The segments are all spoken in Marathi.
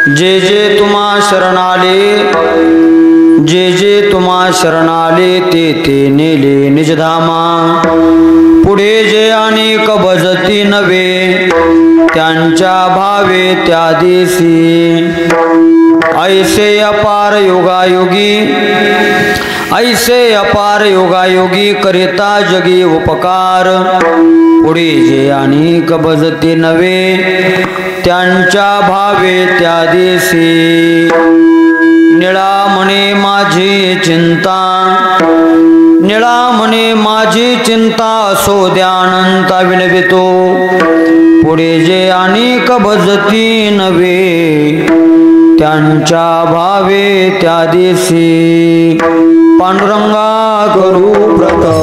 जे जे तुम्हा शरणाले, जे जे तुम्हा शरणाले ते ते नेले निजधामा। पुढे जे अनेक भजती नवे त्यांच्या भावे त्या दिसी। ऐसे अपार योगायोगी, ऐसे अपार योगायोगी करिता जगी उपकार। पुढे जे अनेक भजती नवे त्यांच्या भावे त्या दिसी। निळा म्हणे माझी चिंता, निळा म्हणे माझी चिंता असो द्यानंता विनवितो। पुढे जे अनेक भजती नवे त्यांच्या भावे त्या दिसी। पांडुरंगा करू प्रथम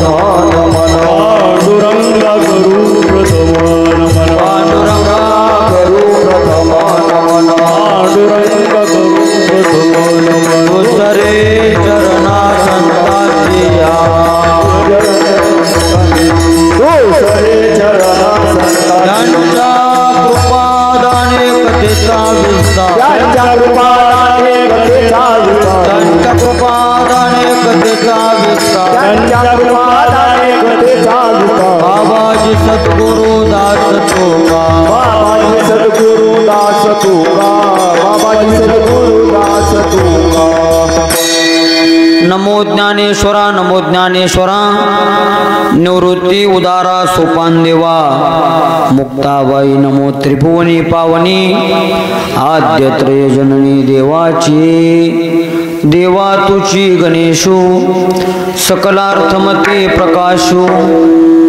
नमन, पांडुरंगा करू प्रथम नमन, पांडुरंगा करू प्रथम नमन, पांडुरंगा करू प्रथम नमन। दुसरे चरणा संतांच्या, दुसरे चरणा त्यांच्या कृपादाने कथेचा विस्तार, त्यांच्या कृपादाने कथेचा विस्तार, त्यांच्या कृपादाने कथेचा विस्तार, त्यांच्या कृपादाने कथेचा विस्तार। बाबाजी सद्गुरु दास तुका, बाबाजी सद्गुरु दास तुका, बाबाजी सद्गुरु दास तुका। नमो ज्ञानेश्वरा, नमो ज्ञानेश्वरा। निवृत्ती उदारा सोपान देवा, मुक्ताबाई नमो त्रिभुवनी पावनी। आद्य त्रय जननी देवाची, देवा तुची गणेशू सकलार्थमते प्रकाशू।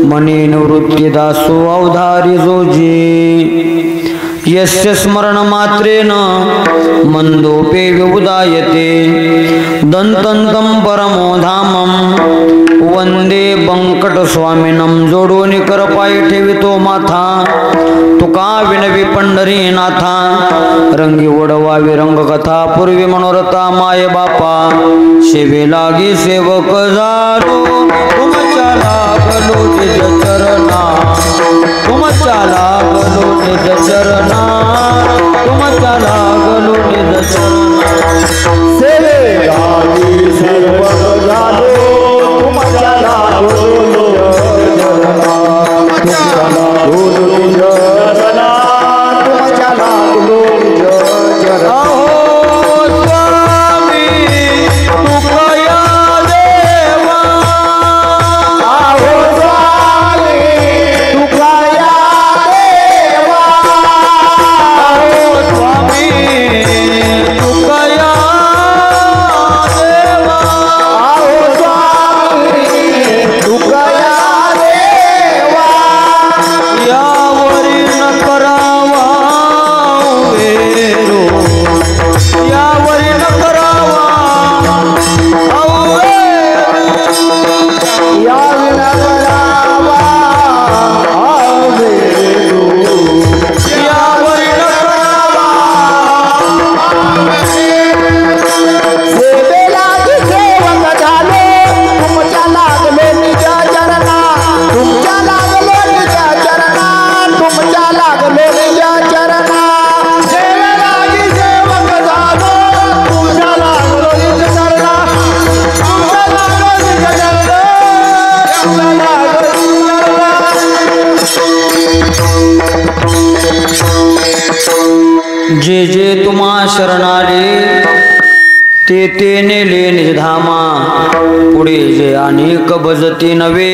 मने निवृत्ती दासो अवधारी जोजी। यस्य स्मरण मात्रेन मंदोपे विउदायते। दंतंतं परमो धामं वंदे बंकट स्वामिनं। जोडून करपायी ठेवितो माथा, तुका विनवी पंढरीनाथा। रंगी ओढवावी रंगकथा, पूर्वी मनोरथा माय बापा। सेवे लागी सेवक झालो, तुमच्या लागलो निज चरणा, तुमच्या लागलो निज चरणा, तुमच्या लागलो निज चरणा। सेवे लागी सेवक झालो, तुमच्या लागलो निज चरणा, तुमच्या लागलो निज चरणा, तुमच्या लागलो निज चरणा। अहो स्वामी तुकया देवा, अहो स्वामी तुकाया देवा, अहो स्वामी तुकया देवा, अहो स्वामी तुकाया देवा। यावरी न करावा वेरो, यावरी न करावा या विना करावा आवेरो, यावरी न करावा। सेवे लागी सेवक झालो, तुमच्या लागलो निज चरणा, तुमच्या लागलो निज चरणा, तुमच्या लागलो निज चरणा। सेवे लागी सेवक झालो, तुमच्या लागलो निज चरणा, तुमच्या लागलो निज चरणा, तुमच्या लागलो निज चरणा। जे जे तुम्हा शरणाले ते ते नेले निजधामा। पुढे जे अनेक भजती नवे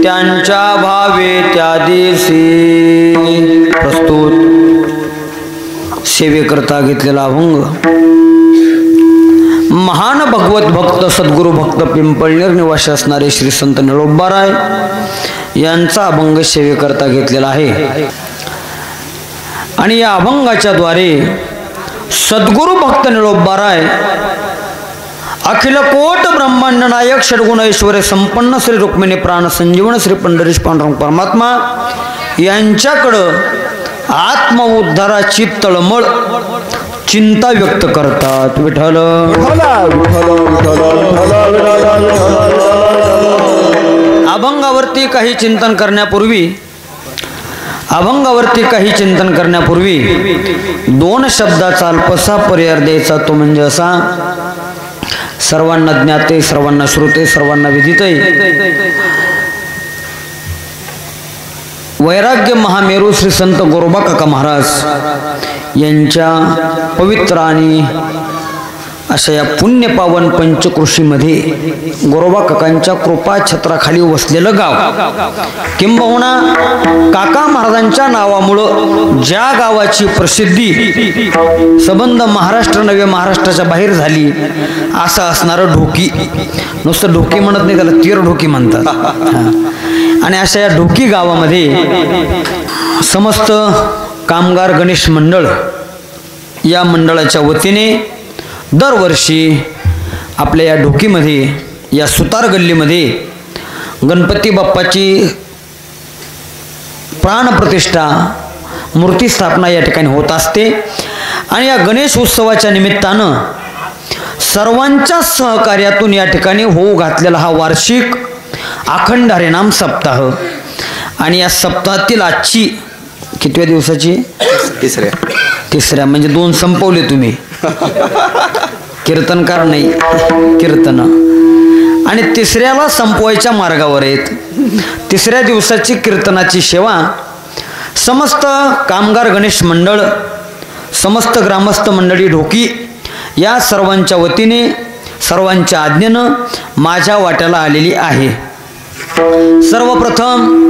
त्यांच्या भावे त्या दिसी। प्रस्तुत सेवेकरता घेतलेला अभंग महान भगवत भक्त सद्गुरु भक्त पिंपळनेर निवासी असणारे श्री संत निळोबाराय यांचा अभंग सेवेकरता घेतलेला आहे। आणि या अभंगाच्या द्वारे सद्गुरु भक्त निळोबाराय अखिल कोट ब्रह्मांड नायक षडगुण ऐश्वर्य संपन्न श्री रुक्मिणी प्राण संजीवन श्री पंढरीश पांडुरंग परमात्मा यांच्याकडं आत्म उद्धाराची तळमळ चिंता व्यक्त करतात। विठ्ठल अभंगावरती काही चिंतन करण्यापूर्वी अभंगावरती काही चिंतन करण्यापूर्वी 2 शब्दाचा अल्पसा पर्याय द्यायचा, तो म्हणजे असा, सर्वांना ज्ञात आहे, सर्वांना श्रुत आहे, सर्वांना विदित आहे. वैराग्य महामेरू श्री संत गोरोबा काका महाराज यांच्या पवित्र आणि अशा या पुण्यपावन पंचकृषीमध्ये गोरोबा काकांच्या कृपा छत्राखाली वसलेलं गाव, किंबहुना काका महाराजांच्या नावामुळं ज्या गावाची प्रसिद्धी संबंध महाराष्ट्र नव्हे महाराष्ट्राच्या बाहेर झाली असं असणारं ढोकी. नुसतं ढोकी म्हणत नाही, त्याला तीर ढोकी म्हणतात. आणि अशा या ढोकी गावामध्ये समस्त कामगार गणेश मंडळ या मंडळाच्या वतीने दरवर्षी आपल्या या ढोकीमध्ये, या सुतार गल्लीमध्ये गणपती बाप्पाची प्राणप्रतिष्ठा, मूर्ती स्थापना या ठिकाणी होत असते. आणि या गणेश उत्सवाच्या निमित्तानं सर्वांच्या सहकार्यातून या ठिकाणी होऊ घातलेला हा वार्षिक अखंड हरिनाम सप्ताह. आणि या सप्ताहातील आजची कितव्या दिवसाची? तिसऱ्या. म्हणजे 2 संपवले तुम्ही. कीर्तनकार नाही, कीर्तन. आणि तिसऱ्याला संपवायच्या मार्गावर आहेत. तिसऱ्या दिवसाची कीर्तनाची सेवा समस्त कामगार गणेश मंडळ, समस्त ग्रामस्थ मंडळी ढोकी या सर्वांच्या वतीने, सर्वांच्या आज्ञेनं माझ्या वाट्याला आलेली आहे. सर्वप्रथम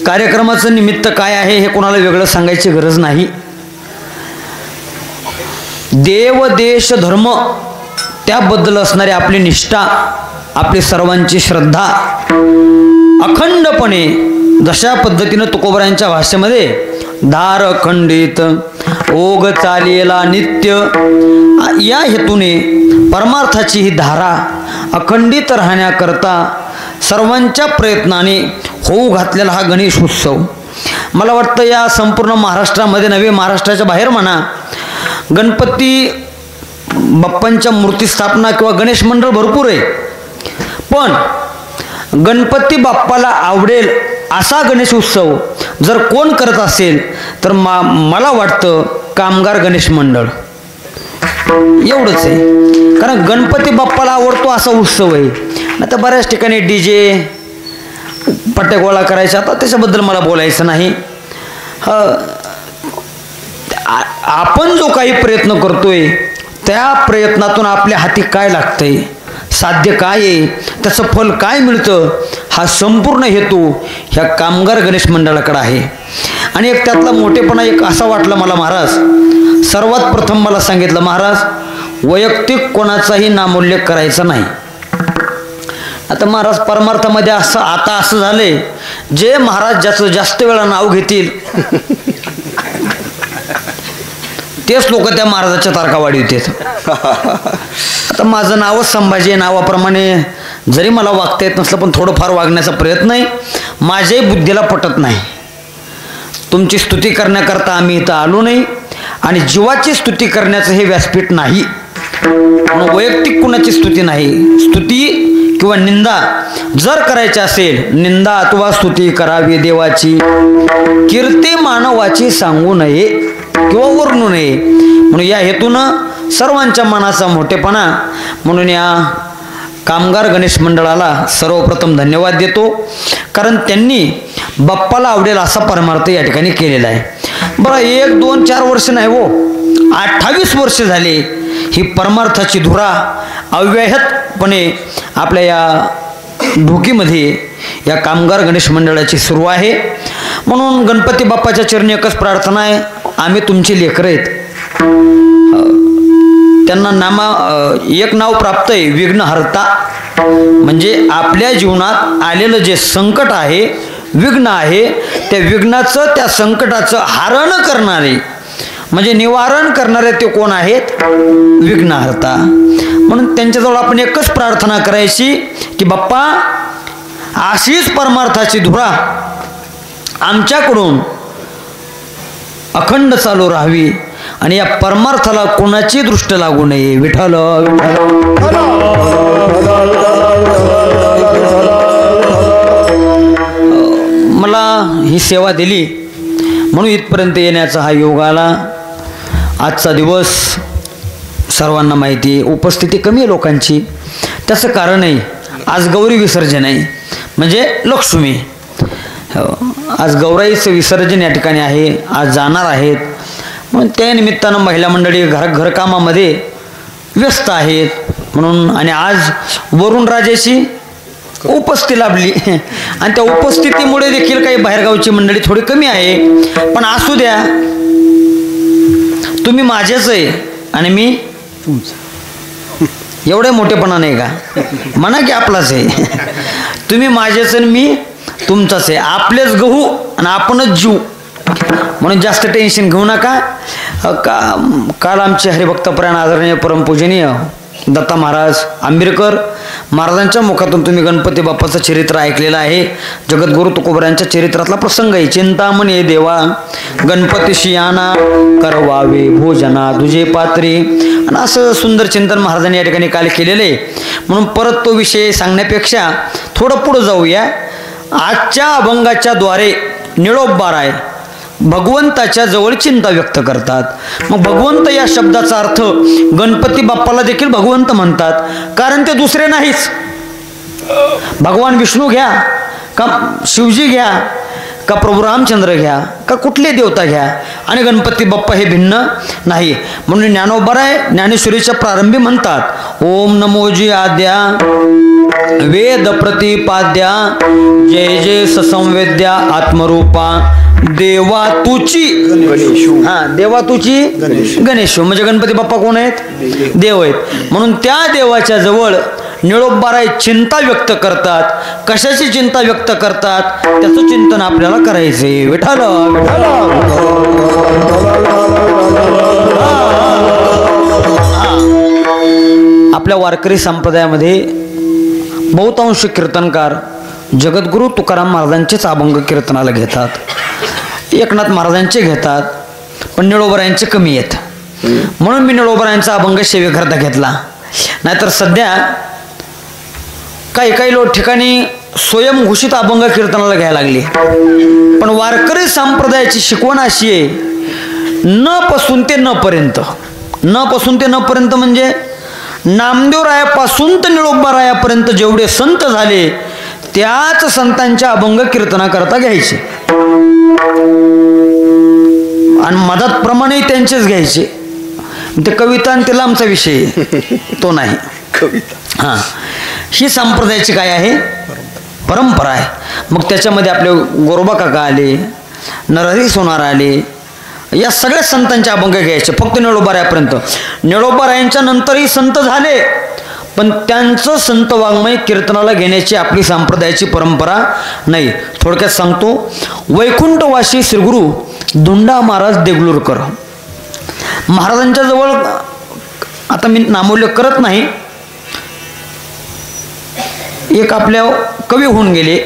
कार्यक्रमाचं निमित्त काय आहे हे कोणाला वेगळं सांगायची गरज नाही. देव, देश, धर्म त्याबद्दल असणारी आपली निष्ठा, आपली सर्वांची श्रद्धा अखंडपणे जशा पद्धतीनं तुकोबरायांच्या भाषेमध्ये धार खंडित ओघ चालेला नित्य या हेतूने परमार्थाची ही धारा अखंडित राहण्याकरता सर्वांच्या प्रयत्नाने होऊ घातलेला हा गणेश उत्सव, मला वाटतं या संपूर्ण महाराष्ट्रामध्ये नव्हे महाराष्ट्राच्या बाहेर म्हणा, गणपती बाप्पांच्या मूर्ती स्थापना किंवा गणेश मंडळ भरपूर आहे, पण गणपती बाप्पाला आवडेल असा गणेश उत्सव जर कोण करत असेल तर मला वाटतं कामगार गणेश मंडळ एवढंच आहे. कारण गणपती बाप्पाला आवडतो असा उत्सव आहे. नाही तर बऱ्याच ठिकाणी DJ पट्ट्या गोळा करायच्या, आता त्याच्याबद्दल मला बोलायचं नाही. आपण जो काही प्रयत्न करतोय त्या प्रयत्नातून आपल्या हाती काय लागतंय, साध्य काय आहे, त्याचं फल काय मिळतं, हा संपूर्ण हेतू ह्या कामगार गणेश मंडळाकडे आहे. आणि एक त्यातला मोठेपणा एक असा वाटला मला, महाराज सर्वात प्रथम मला सांगितलं, महाराज वैयक्तिक कोणाचाही नामोल्लेख करायचा नाही. आता महाराज परमार्थामध्ये आता असं झाले, जे महाराज ज्याचं जास्त वेळा नाव घेतील तेच लोक त्या महाराजाच्या तारखा वाढवतात. आता माझं नावच संभाजी आहे, नावाप्रमाणे जरी मला वागता येत नसलं पण थोडंफार वागण्याचा प्रयत्न आहे. माझ्याही बुद्धीला पटत नाही. तुमची स्तुती करण्याकरता आम्ही इथं आलो नाही आणि जीवाची स्तुती करण्याचं हे व्यासपीठ नाही. म्हणून वैयक्तिक कुणाची स्तुती नाही. स्तुती किंवा निंदा जर करायची असेल, निंदा अथवा स्तुती करावी देवाची, कीर्ती मानवाची सांगू नये किंवा वर्णू नये. म्हणून या हेतूनं सर्वांच्या मनाचा मोठेपणा म्हणून या कामगार गणेश मंडळाला सर्वप्रथम धन्यवाद देतो, कारण त्यांनी बाप्पाला आवडेल असा परमार्थ या ठिकाणी केलेला आहे. बरं 1, 2, 4 वर्ष नाही हो, 28 वर्ष झाले ही परमार्थाची धुरा अव्याहतपणे आपल्या या ढोकीमध्ये या कामगार गणेश मंडळाची सुरू आहे. म्हणून गणपती बाप्पाच्या चरणी एकच प्रार्थना आहे, आम्ही तुमची लेकरं आहेत. त्यांना एक नाव प्राप्त आहे, विघ्नहर्ता. म्हणजे आपल्या जीवनात आलेलं जे संकट आहे, विघ्न आहे, त्या विघ्नाचं, त्या संकटाचं हरण करणारे म्हणजे निवारण करणारे ते कोण आहेत? विघ्नहर्ता. म्हणून त्यांच्याजवळ आपण एकच प्रार्थना करायची की बाप्पा अशीच परमार्थाची धुरा आमच्याकडून अखंड चालू राहावी आणि या परमार्थाला कोणाची दृष्ट लागू नये. विठ्ठल मला ही सेवा दिली म्हणून इथपर्यंत येण्याचा हा योग आला. आजचा दिवस सर्वांना माहिती आहे, उपस्थिती कमी आहे लोकांची. त्याचं कारण आहे आज गौरी विसर्जन आहे, म्हणजे लक्ष्मी. आज गौराईचं विसर्जन या ठिकाणी आहे, आज जाणार आहेत. म्हणून त्या निमित्तानं महिला मंडळी घरकामामध्ये व्यस्त आहेत. म्हणून आणि आज वरुण राजाची उपस्थिती लाभली आणि त्या उपस्थितीमुळे देखील काही बाहेरगावची मंडळी थोडी कमी आहे. पण असू द्या, तुम्ही माझेच आहे आणि मी तुमचं. एवढे मोठेपणा नाही का? म्हणा की आपलाच आहे. तुम्ही माझेच आणि मी तुमचाच आहे. आपलेच गहू आणि आपणच जीव. म्हणून जास्त टेन्शन घेऊ नका. काल आमचे हरिभक्तपरायण आदरणीय परमपूजनीय दत्ता महाराज आंबेडकर महाराजांच्या मुखातून तुम्ही गणपती बाप्पाचं चरित्र ऐकलेलं आहे. जगद्गुरु तुकोबरायांच्या चरित्रातला प्रसंग आहे. चिंतामणी देवा गणपतीशी आना करवावे भोजना तुझे पात्री. आणि असं सुंदर चिंतन महाराजांनी या ठिकाणी काल केलेलं आहे. म्हणून परत तो विषय सांगण्यापेक्षा थोडं पुढं जाऊया. आजच्या अभंगाच्या द्वारे निळोबाराय भगवंताच्या जवळ चिंता व्यक्त करतात. मग भगवंत या शब्दाचा अर्थ गणपती बाप्पाला देखील भगवंत म्हणतात, कारण ते दुसरे नाहीच. भगवान विष्णू घ्या का शिवजी घ्या का प्रभू रामचंद्र घ्या का कुठले देवता घ्या, आणि गणपती बाप्पा हे भिन्न नाही. म्हणून ज्ञानोबराय ज्ञानेश्वरीच्या प्रारंभी म्हणतात ओम नमोजी आद्या वेद प्रतिपाद्या जय जय ससंवेद्या आत्मरूपा देवा तुची गणेशू. देवा तुची गणेशू म्हणजे गणपती बाप्पा कोण आहेत? देव आहेत. म्हणून त्या देवाच्या जवळ निळोबाराय चिंता व्यक्त करतात. कशाची चिंता व्यक्त करतात? त्याचं चिंतन आपल्याला करायचंय. विठ्ठल विठ्ठल. आपल्या वारकरी संप्रदायामध्ये बहुतांश कीर्तनकार जगद्गुरु तुकाराम महाराजांचेच अभंग कीर्तनाला घेतात. एकनाथ महाराजांचे घेतात, पण निळोबरायांचे कमी आहेत. म्हणून मी निळोबरायांचा अभंग सेवेकरता घेतला. नाहीतर सध्या काही लोक ठिकाणी स्वयंघोषित अभंग कीर्तनाला घ्यायला लागले. पण वारकरी संप्रदायाची शिकवण अशी आहे, न पासून ते न पर्यंत. न पासून ते न पर्यंत म्हणजे नामदेवरायापासून तर निळोबारायापर्यंत जेवढे संत झाले त्याच संतांच्या अभंग कीर्तनाकरता घ्यायचे आणि मदतप्रमाणे त्यांचेच घ्यायचे. ते कविता आणि त्याला आमचा विषय तो नाही. कविता हां, ही संप्रदायाची काय आहे? परंपरा आहे. मग त्याच्यामध्ये आपले गोरोबा काका आले, नरहरी सोनार आले, या सगळ्या संतांचे अभंग घ्यायचे फक्त निळोबारायापर्यंत. निळोबारायांच्या नंतरही संत झाले, पण त्यांचं संत वाङ्मय कीर्तनाला घेण्याची आपली संप्रदायाची परंपरा नाही. थोडक्यात सांगतो. वैकुंठवासी श्रीगुरु धुंडा महाराज देगलूरकर महाराजांच्या जवळ, आता मी नामोल्लेख करत नाही, एक आपल्या कवी होऊन गेले,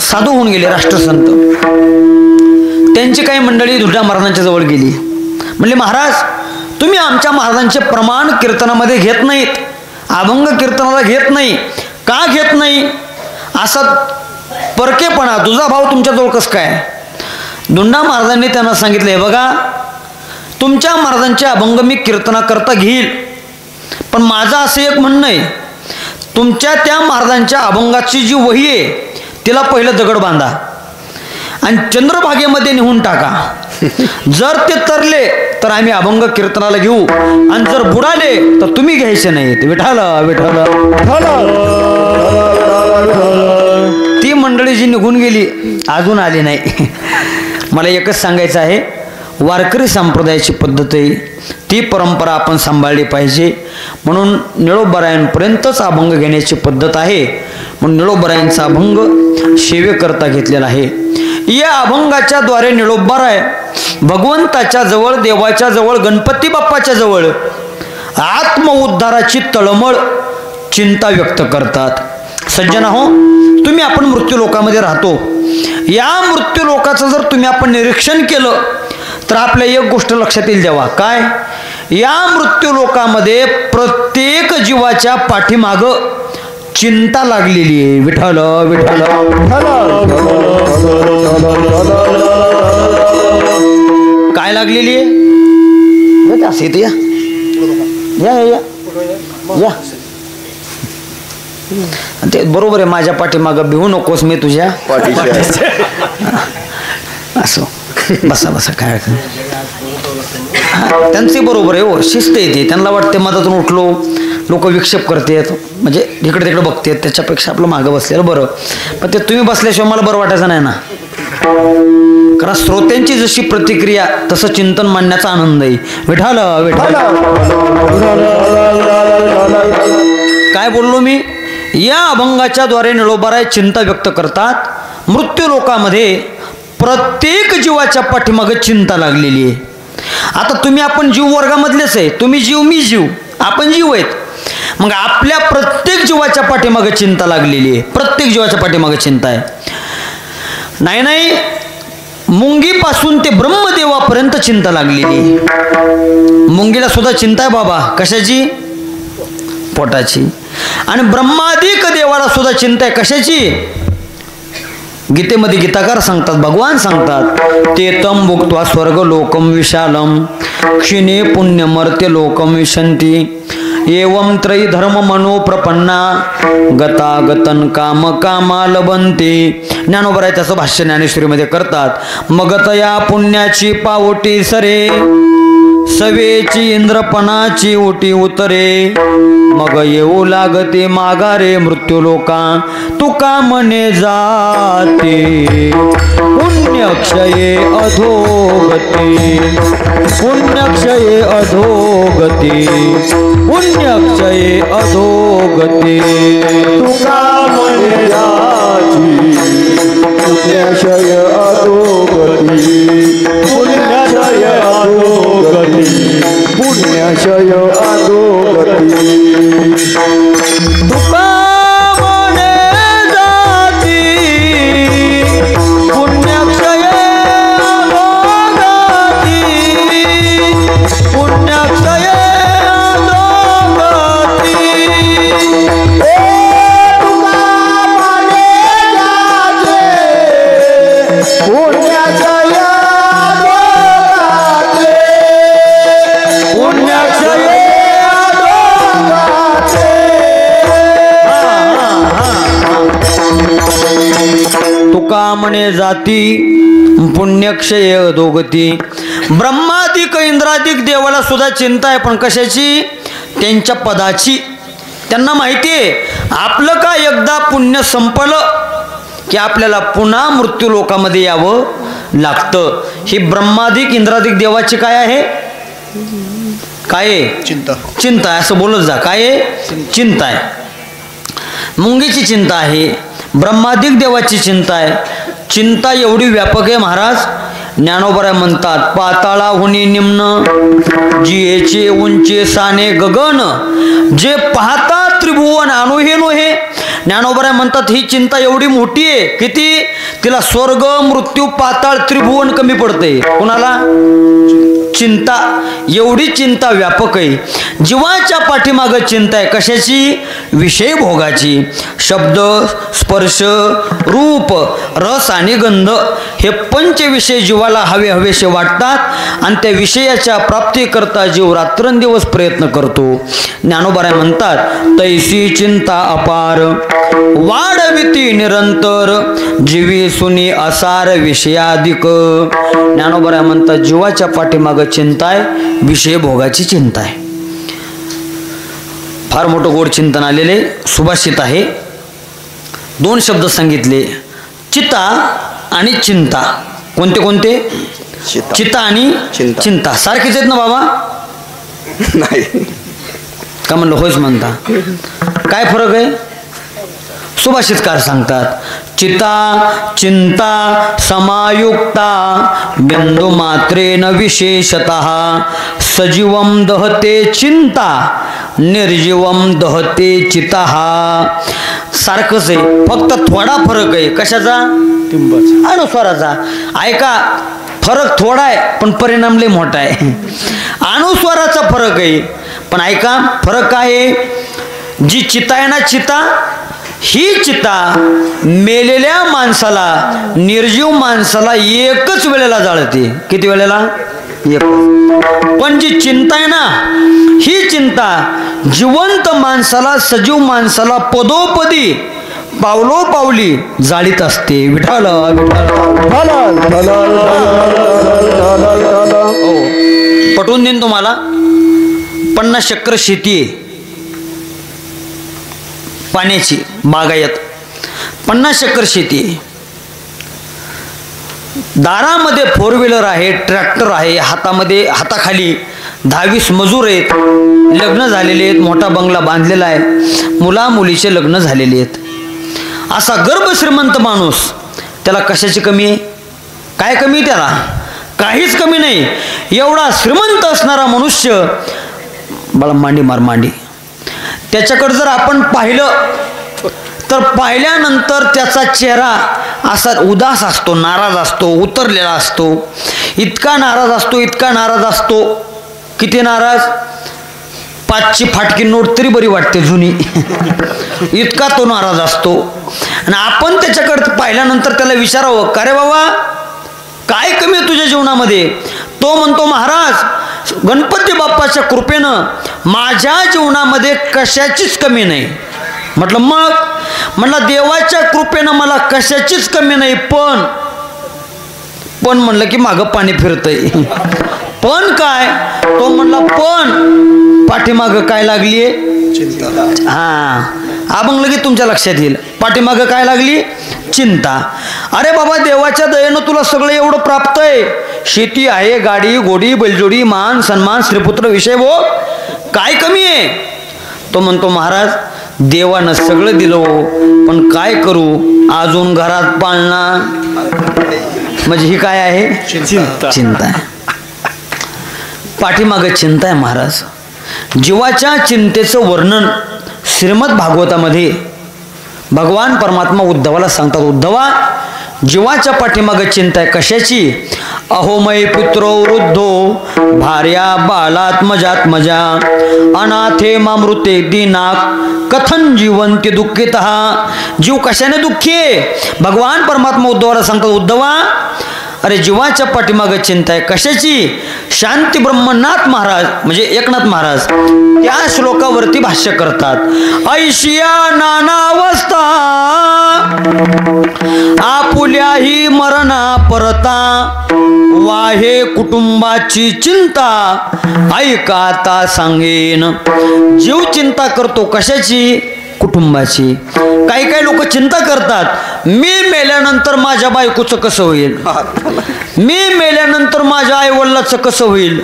साधू होऊन गेले, राष्ट्रसंत. त्यांची काही मंडळी धुंडा महाराजांच्या जवळ गेली. म्हणले महाराज, तुम्ही आमच्या महाराजांचे प्रमाण कीर्तनामध्ये घेत नाहीत, अभंग कीर्तनाला घेत नाही. का घेत नाही? असा परकेपणा, तुझा भाव तुमच्याजवळ कसं काय? धुंडा महाराजांनी त्यांना सांगितलं, हे बघा, तुमच्या महाराजांचे अभंग मी कीर्तनाकरता घेईल, पण माझं असं एक म्हणणं आहे, तुमच्या त्या महाराजांच्या अभंगाची जी वही आहे तिला पहिलं दगड बांधा आणि चंद्रभागेमध्ये नेऊन टाका. जर ते तरले तर आम्ही अभंग कीर्तनाला घेऊ, आणि जर बुडाले तर तुम्ही घ्यायचे नाहीत. विठ्ठल विठ्ठल. ती मंडळी जी निघून गेली अजून आली नाही. मला एकच सांगायचं आहे, वारकरी संप्रदायाची पद्धत आहे, ती परंपरा आपण सांभाळली पाहिजे. म्हणून निळोबारायांपर्यंतच अभंग घेण्याची पद्धत आहे. म्हणून निळोबारायांचा अभंग सेवेकरता घेतलेला आहे. या अभंगाच्या द्वारे निळोबाराय भगवंताच्या जवळ, देवाच्या जवळ, गणपती बाप्पाच्या जवळ आत्मउद्धाराची तळमळ, चिंता व्यक्त करतात. सज्जनाहो, तुम्ही आपण मृत्यूलोकामध्ये राहतो. या मृत्यूलोकाचं जर तुम्ही आपण निरीक्षण केलं तर आपल्या एक गोष्ट लक्षात येईल. जेव्हा काय, या मृत्यूलोकामध्ये प्रत्येक जीवाच्या पाठीमाग चिंता लागलेली आहे. विठ्ठल विठ्ठल. काय लागलेली आहे? असं इथे या या या या. ते बरोबर आहे, माझ्या पाठीमागं भिवू नकोस, मी तुझ्या असो. बसा बसा, काय त्यांचे बरोबर आहे हो, शिस्त येते. त्यांना वाटते मधातून उठलो लोक विक्षेप करतात, म्हणजे इकडे तिकडे बघतात, त्याच्यापेक्षा आपलं मागं बसलेलं बरं. पण ते तुम्ही बसल्याशिवाय मला बरं वाटायचं नाही ना. कारण श्रोत्यांची जशी प्रतिक्रिया तसं चिंतन मांडण्याचा आनंद आहे. विठाल विठाल. काय बोललो मी? या अभंगाच्या द्वारे निळोबाराय चिंता व्यक्त करतात. मृत्यू लोकामध्ये प्रत्येक जीवाच्या पाठीमागे चिंता लागलेली आहे. आता तुम्ही आपण जीव वर्गामधलेच आहे, तुम्ही जीव मी जीव, आपण जीव आहेत. मग आपल्या प्रत्येक जीवाच्या पाठीमागे चिंता लागलेली आहे. प्रत्येक जीवाच्या पाठीमागे चिंता आहे. नाही नाही, मुंगीपासून ते ब्रह्मदेवापर्यंत चिंता लागलेली आहे. मुंगीला सुद्धा चिंता आहे बाबा, कशाची? पोटाची. आणि ब्रह्मादिक देवाला सुद्धा चिंता आहे, कशाची? गीतेमध्ये गीताकार सांगतात, भगवान सांगतात, ते तम भुक्त्वा स्वर्ग लोकम विशालम क्षिणे पुण्यमर्त्य लोकम विशंती एवं त्रयी धर्म मनो प्रपन्ना गता गतन काम कामा लबंते. ज्ञानोबा आहे त्याचं भाष्य ज्ञानेश्वरीमध्ये करतात. मगतया पुण्याची पावटी सरे सवेची इंद्रपणाची ओटी उतरे मग येऊ लागते माघारे मृत्यू लोका तुका म्हणे जाते पुण्यक्षये अधोगती पुण्यक्षये अधोगती पुण्यक्षये अधोगती तुका म्हणे जाती पुण्यक्षय अधोगती पुण्यक्षय अधोगती पुण्यक्षय अधोगती तुका म्हणे जाती पुण्यक्षये अधोगती पुण्यक्षये तुका म्हणे जाती पुण्यक्षय अधोगती. ब्रह्मादिक इंद्रादिक देवाला सुद्धा चिंता आहे, पण कशाची? त्यांच्या पदाची. त्यांना माहिती आहे आपलं का एकदा पुण्य संपलं की आपल्याला पुन्हा मृत्यू लोकामध्ये यावं लागतं. ही ब्रह्मादिक इंद्रादिक देवाची काय आहे? काय आहे? चिंता. चिंता आहे, असं बोलत जा. काय आहे? चिंता आहे. मुंगीची चिंता आहे, ब्रह्मादिक देवाची चिंता आहे. चिंता एवढी व्यापक आहे महाराज. ज्ञानोबा म्हणतात, पाताळाहुनी निम्न जियेचे उंचे साने गगन जे पाहता त्रिभुवन अनोहे नोहे. ज्ञानोबा म्हणतात ही चिंता एवढी मोठी आहे, किती? तिला स्वर्ग मृत्यू पाताळ त्रिभुवन कमी पडते. कोणाला? चिंता. एवढी चिंता व्यापक आहे. जीवाच्या पाठीमागं चिंता आहे, कशाची? विषय भोगाची. शब्द स्पर्श रूप रस आणि गंध हे पंचविषय जीवाला हवे हवेसे वाटतात आणि त्या विषयाच्या प्राप्तीकरता जीव रात्रंदिवस प्रयत्न करतो. ज्ञानोबा म्हणतात, तैसी चिंता अपार वाढविती निरंतर जीवी सुनी असार विषयाधिक. ज्ञानोबा म्हणतात जीवाच्या पाठीमागं चिंता आहे, विषय भोगाची चिंता आहे. फार मोठं गोड चिंतन आलेले सुभाषित आहे. 2 शब्द सांगितले, चिता आणि चिंता. कोणते कोणते? चिता आणि चिंता. सारखेच आहेत ना बाबा? नाही का म्हणलं? होयच म्हणता. काय फरक आहे? सुभाषितकार सांगतात, चिता चिंता समायुक्ता बिंदु मात्रेन विशेषतः सजीवम दहते चिंता निर्जीवम दहते चितः. सारखंच आहे, फक्त थोडा फरक आहे. कशाचा? अनुस्वाराचा. ऐका, फरक थोडा आहे पण परिणाम लय मोठा आहे. अनुस्वाराचा फरक आहे पण ऐका फरक काय आहे? जी चिता आहे ना, चिता ही चिता मेलेल्या माणसाला, निर्जीव माणसाला एकच वेळेला जाळते. किती वेळेला? एक. पण जी चिंता आहे ना, ही चिंता जिवंत माणसाला, सजीव माणसाला पदोपदी, पावलोपावली जाळीत असते. विठाल पटवून देईन तुम्हाला. 50 एकर शेती आहे पाण्याची, बागायत 50 एकर शेती आहे. दारामध्ये 4 व्हीलर आहे, ट्रॅक्टर आहे, हाताखाली 10-20 मजूर आहेत, लग्न झालेले आहेत, मोठा बंगला बांधलेला आहे, मुला मुलीचे लग्न झालेले आहेत. असा गर्भ श्रीमंत माणूस, त्याला कशाची कमी आहे? काय कमी त्याला? काहीच कमी नाही. एवढा श्रीमंत असणारा मनुष्य, मला मांडी मार मांडी, त्याच्याकडे जर आपण पाहिलं तर पाहिल्यानंतर त्याचा चेहरा असा उदास असतो, नाराज असतो, उतरलेला असतो. इतका नाराज असतो, इतका नाराज असतो. किती नाराज? 5ची फाटकी नोट तरी बरी वाटते जुनी. इतका तो नाराज असतो. आणि आपण त्याच्याकडे पाहिल्यानंतर त्याला विचारावं, का रे बाबा काय कमी आहे तुझ्या जीवनामध्ये? तो म्हणतो, महाराज गणपती बाप्पाच्या कृपेनं माझ्या जीवनामध्ये कशाचीच कमी नाही. म्हटलं मग? म्हणलं देवाच्या कृपेनं मला कशाचीच कमी नाही, पण म्हणलं की मागं पाणी फिरतंय. पण काय? तो म्हणला पण पाठीमागं काय लागलीये? चिंता. हा अभंग लगेच तुमच्या लक्षात येईल. पाठीमागं काय लागली? चिंता. अरे बाबा देवाच्या दयेनं तुला सगळं एवढं प्राप्त आहे. शेती आहे, गाडी घोडी बैलजोडी, मान सन्मान, स्त्रीपुत्र विषय, वो काय कमी आहे? तो म्हणतो, महाराज देवानं सगळं दिलं पण काय करू, अजून घरात पाळणा. म्हणजे ही काय आहे? चिंता आहे. पाठीमागं चिंता आहे महाराज. जीवाच्या चिंतेचं वर्णन श्रीमद भागवतामध्ये भगवान परमात्मा उद्धवाला सांगतात. उद्धवा, जीवाच्या पाठीमागं चिंता आहे. कशाची? अहोमय पुत्रो वृद्धो भार्या बालात्मजात्मजा अनाथे मामृते दीनाक कथन जीवंती दुःखितः. जीव कशाने दुःखी आहे? भगवान परमात्मा उद्धवाला सांगतात, उद्धवा अरे जीवाच्या पाठीमागं चिंता आहे. कशाची? शांती ब्रह्मनाथ महाराज म्हणजे एकनाथ महाराज त्या श्लोकावरती भाष्य करतात. ऐशिया नानावस्था आपुल्याही मरणा परता वाहे कुटुंबाची चिंता ऐका आता सांगेन. जीव चिंता करतो कशाची? कुटुंबाची. काही काही लोक चिंता करतात, मी मेल्यानंतर माझ्या बायकोचं कसं होईल, मी मेल्यानंतर माझ्या आईवडिलाचं कसं होईल,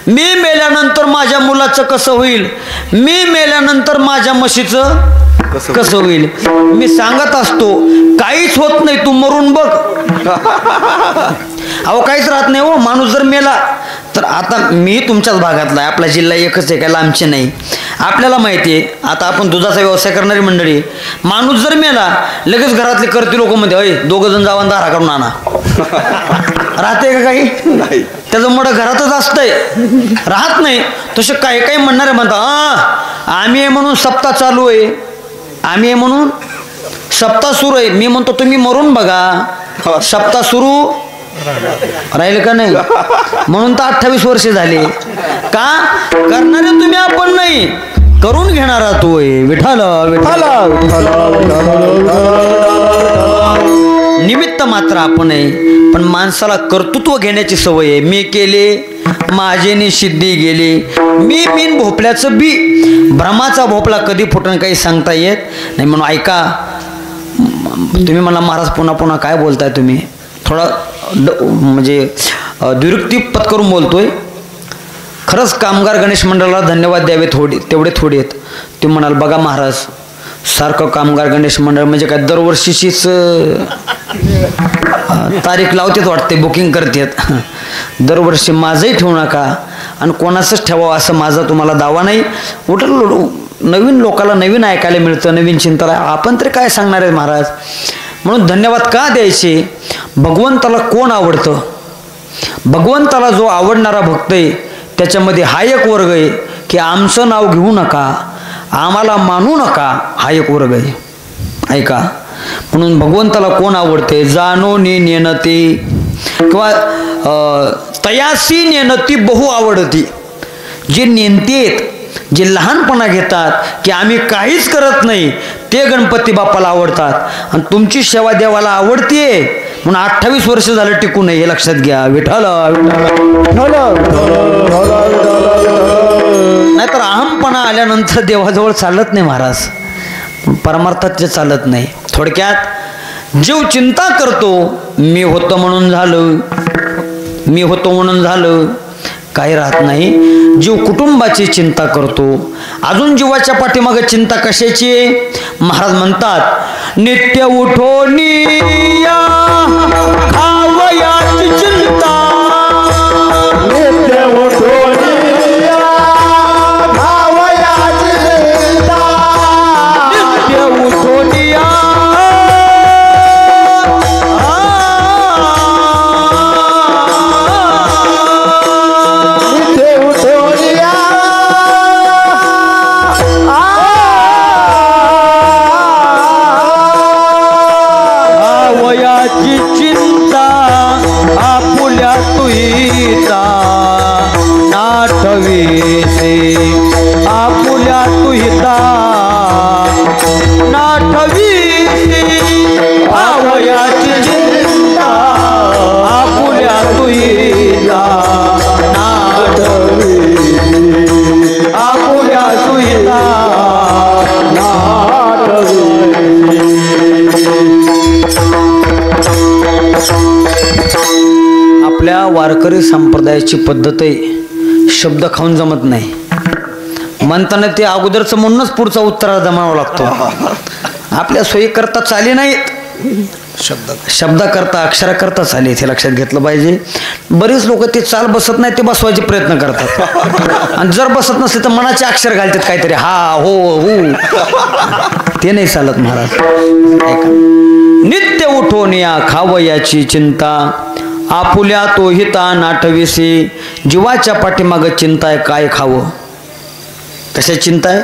मी मेल्यानंतर माझ्या मुलाचं कसं होईल, मी मेल्यानंतर माझ्या म्हशीचं कसं होईल. मी सांगत असतो काहीच होत नाही, तू मरून बघ. अहो काहीच राहत नाही हो. माणूस जर मेला तर, आता मी तुमच्याच भागातला आहे, आपला जिल्हा एकच आहे, काय लांबचे नाही. आपल्याला माहिती आहे, आता आपण दुधाचा व्यवसाय करणारी मंडळी, माणूस जर मेला लगेच घरातले करते लोक म्हणते, अय 2 जण जाऊन दारा काढून आणा. राहते का काही? त्याचं मोठं घरातच असतंय, राहत नाही. तसे काही काही म्हणणारे म्हणतात, आम्ही आहे म्हणून सप्ताह चालू आहे, आम्ही आहे म्हणून सप्ताह सुरू आहे. मी म्हणतो तुम्ही मरून बघा, सप्ताह सुरू राहील का नाही? म्हणून तर 28 वर्ष झाले. का करणारे तुम्ही, आपण नाही, करून घेणारा तो आहे. विठाल निमित्त मात्र आपण आहे, पण माणसाला कर्तृत्व घेण्याची सवय आहे. मी केले माझेने सिद्धी गेली, मी बिन भोपल्याचं बी. भ्रमाचा भोपळा कधी फुटण काही सांगता येत नाही. म्हणून ऐका, तुम्ही मला महाराज पुन्हा पुन्हा काय बोलताय तुम्ही, थोडा म्हणजे द्विरुक्ती पत्करून बोलतोय. खरंच कामगार गणेश मंडळाला धन्यवाद द्यावे तेवढे थोडे आहेत. ते म्हणाल बघा महाराज सारखं कामगार गणेश मंडळ म्हणजे काय दरवर्षीचीच तारीख लावतेच वाटते, बुकिंग करतात. दरवर्षी माझंही ठेवू नका आणि कोणाचंच ठेवावं असं माझा तुम्हाला दावा नाही. उलट नवीन लोकाला नवीन ऐकायला मिळतं, नवीन चिंताला आपण तरी काय सांगणार आहे महाराज. म्हणून धन्यवाद का द्यायचे? भगवंताला कोण आवडतं? भगवंताला जो आवडणारा भक्त आहे त्याच्यामध्ये हा एक वर्ग आहे की आमचं नाव घेऊ नका, आम्हाला मानू नका, हा एक वर्ग आहे. ऐका, म्हणून भगवंताला कोण आवडते? जाणोनी नेनती किंवा तयासी नेनती बहु आवडती. जे नेनतेत, जे लहानपणा घेतात की आम्ही काहीच करत नाही, ते गणपती बाप्पाला आवडतात. आणि तुमची सेवा देवाला आवडतीये म्हणून 28 वर्ष झालं टिकू नये, हे लक्षात घ्या. विठ्ठल नाहीतर अहमपणा आल्यानंतर देवाजवळ चालत नाही महाराज, परमार्थात ते चालत नाही. थोडक्यात जीव चिंता करतो, मी होतो म्हणून झालं, मी होतो म्हणून झालं, काही राहत नाही. जीव कुटुंबाची चिंता करतो. अजून जीवाच्या पाठीमागे चिंता कशाची आहे? महाराज म्हणतात, नित्य उठोनिया खावयाची चिंता, नित्य उठोनिया खावयाची चिंता, नित्य उठोनिया वयाची चिंता आपुल्या तुहिता नाठवीसे, आपुल्या तुहिता नाठवीसे, वयाची चिंता आपुल्या तुहिता नाठवीसे, आपुल्या तुहिता आपल्या वारकरी संप्रदायाची पद्धत आहे, शब्द खाऊन जमत नाही. म्हणताना ते अगोदरचं म्हणूनच पुढचा उत्तरा जमावा लागतो. आपल्या सोयी करता चाली नाहीत, शब्द करता अक्षरा करता चाली, हे लक्षात घेतलं पाहिजे. बरेच लोक ते चाल बसत नाही, ते बसवायचे प्रयत्न करतात. आणि जर बसत नसले तर मनाचे अक्षर घालतात काहीतरी, हा हो हो, ते नाही चालत महाराज. ऐका, नित्य उठून या खावयाची चिंता आपुल्या तो हिता नाठविसे. जीवाच्या पाठीमागं चिंता आहे, काय खावं? कशा चिंता आहे?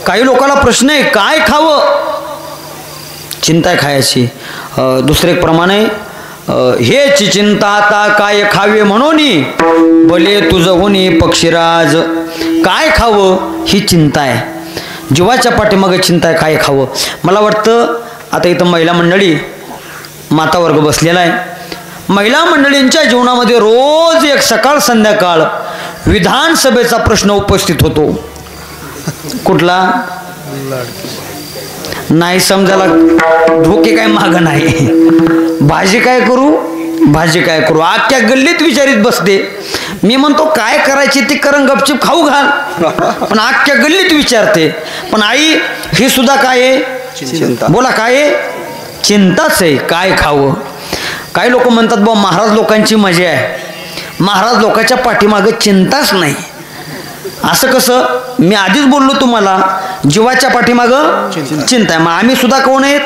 काही लोकांना प्रश्न आहे, काय खावं? चिंता आहे खायची. दुसरे एक प्रमाणे, हेची चिंता आता काय खावे म्हणून भले तुझं होणी पक्षीराज. काय खावं ही चिंता आहे, जीवाच्या पाठीमागं चिंता आहे, काय खावं. मला वाटतं आता इथं महिला मंडळी, माता वर्ग बसलेला आहे. महिला मंडळींच्या जीवनामध्ये रोज एक सकाळ संध्याकाळ विधानसभेचा प्रश्न उपस्थित होतो. कुठला? नाही समजायला धोके काय माग नाही. भाजी काय करू, भाजी काय करू, अख्ख्या गल्लीत विचारित बसते. मी म्हणतो काय करायची ती करण, गपचिप खाऊ घाल, पण अख्ख्या गल्लीत विचारते. पण आई ही सुद्धा काय आहे? बोला काय आहे? चिंताच आहे, काय खावं. काही लोक म्हणतात बा महाराज लोकांची मजा आहे, महाराज लोकांच्या पाठीमागे चिंताच नाही. असं कसं? मी आधीच बोललो तुम्हाला, जीवाच्या पाठीमागं चिंता आहे. मग आम्ही सुद्धा कोण आहेत?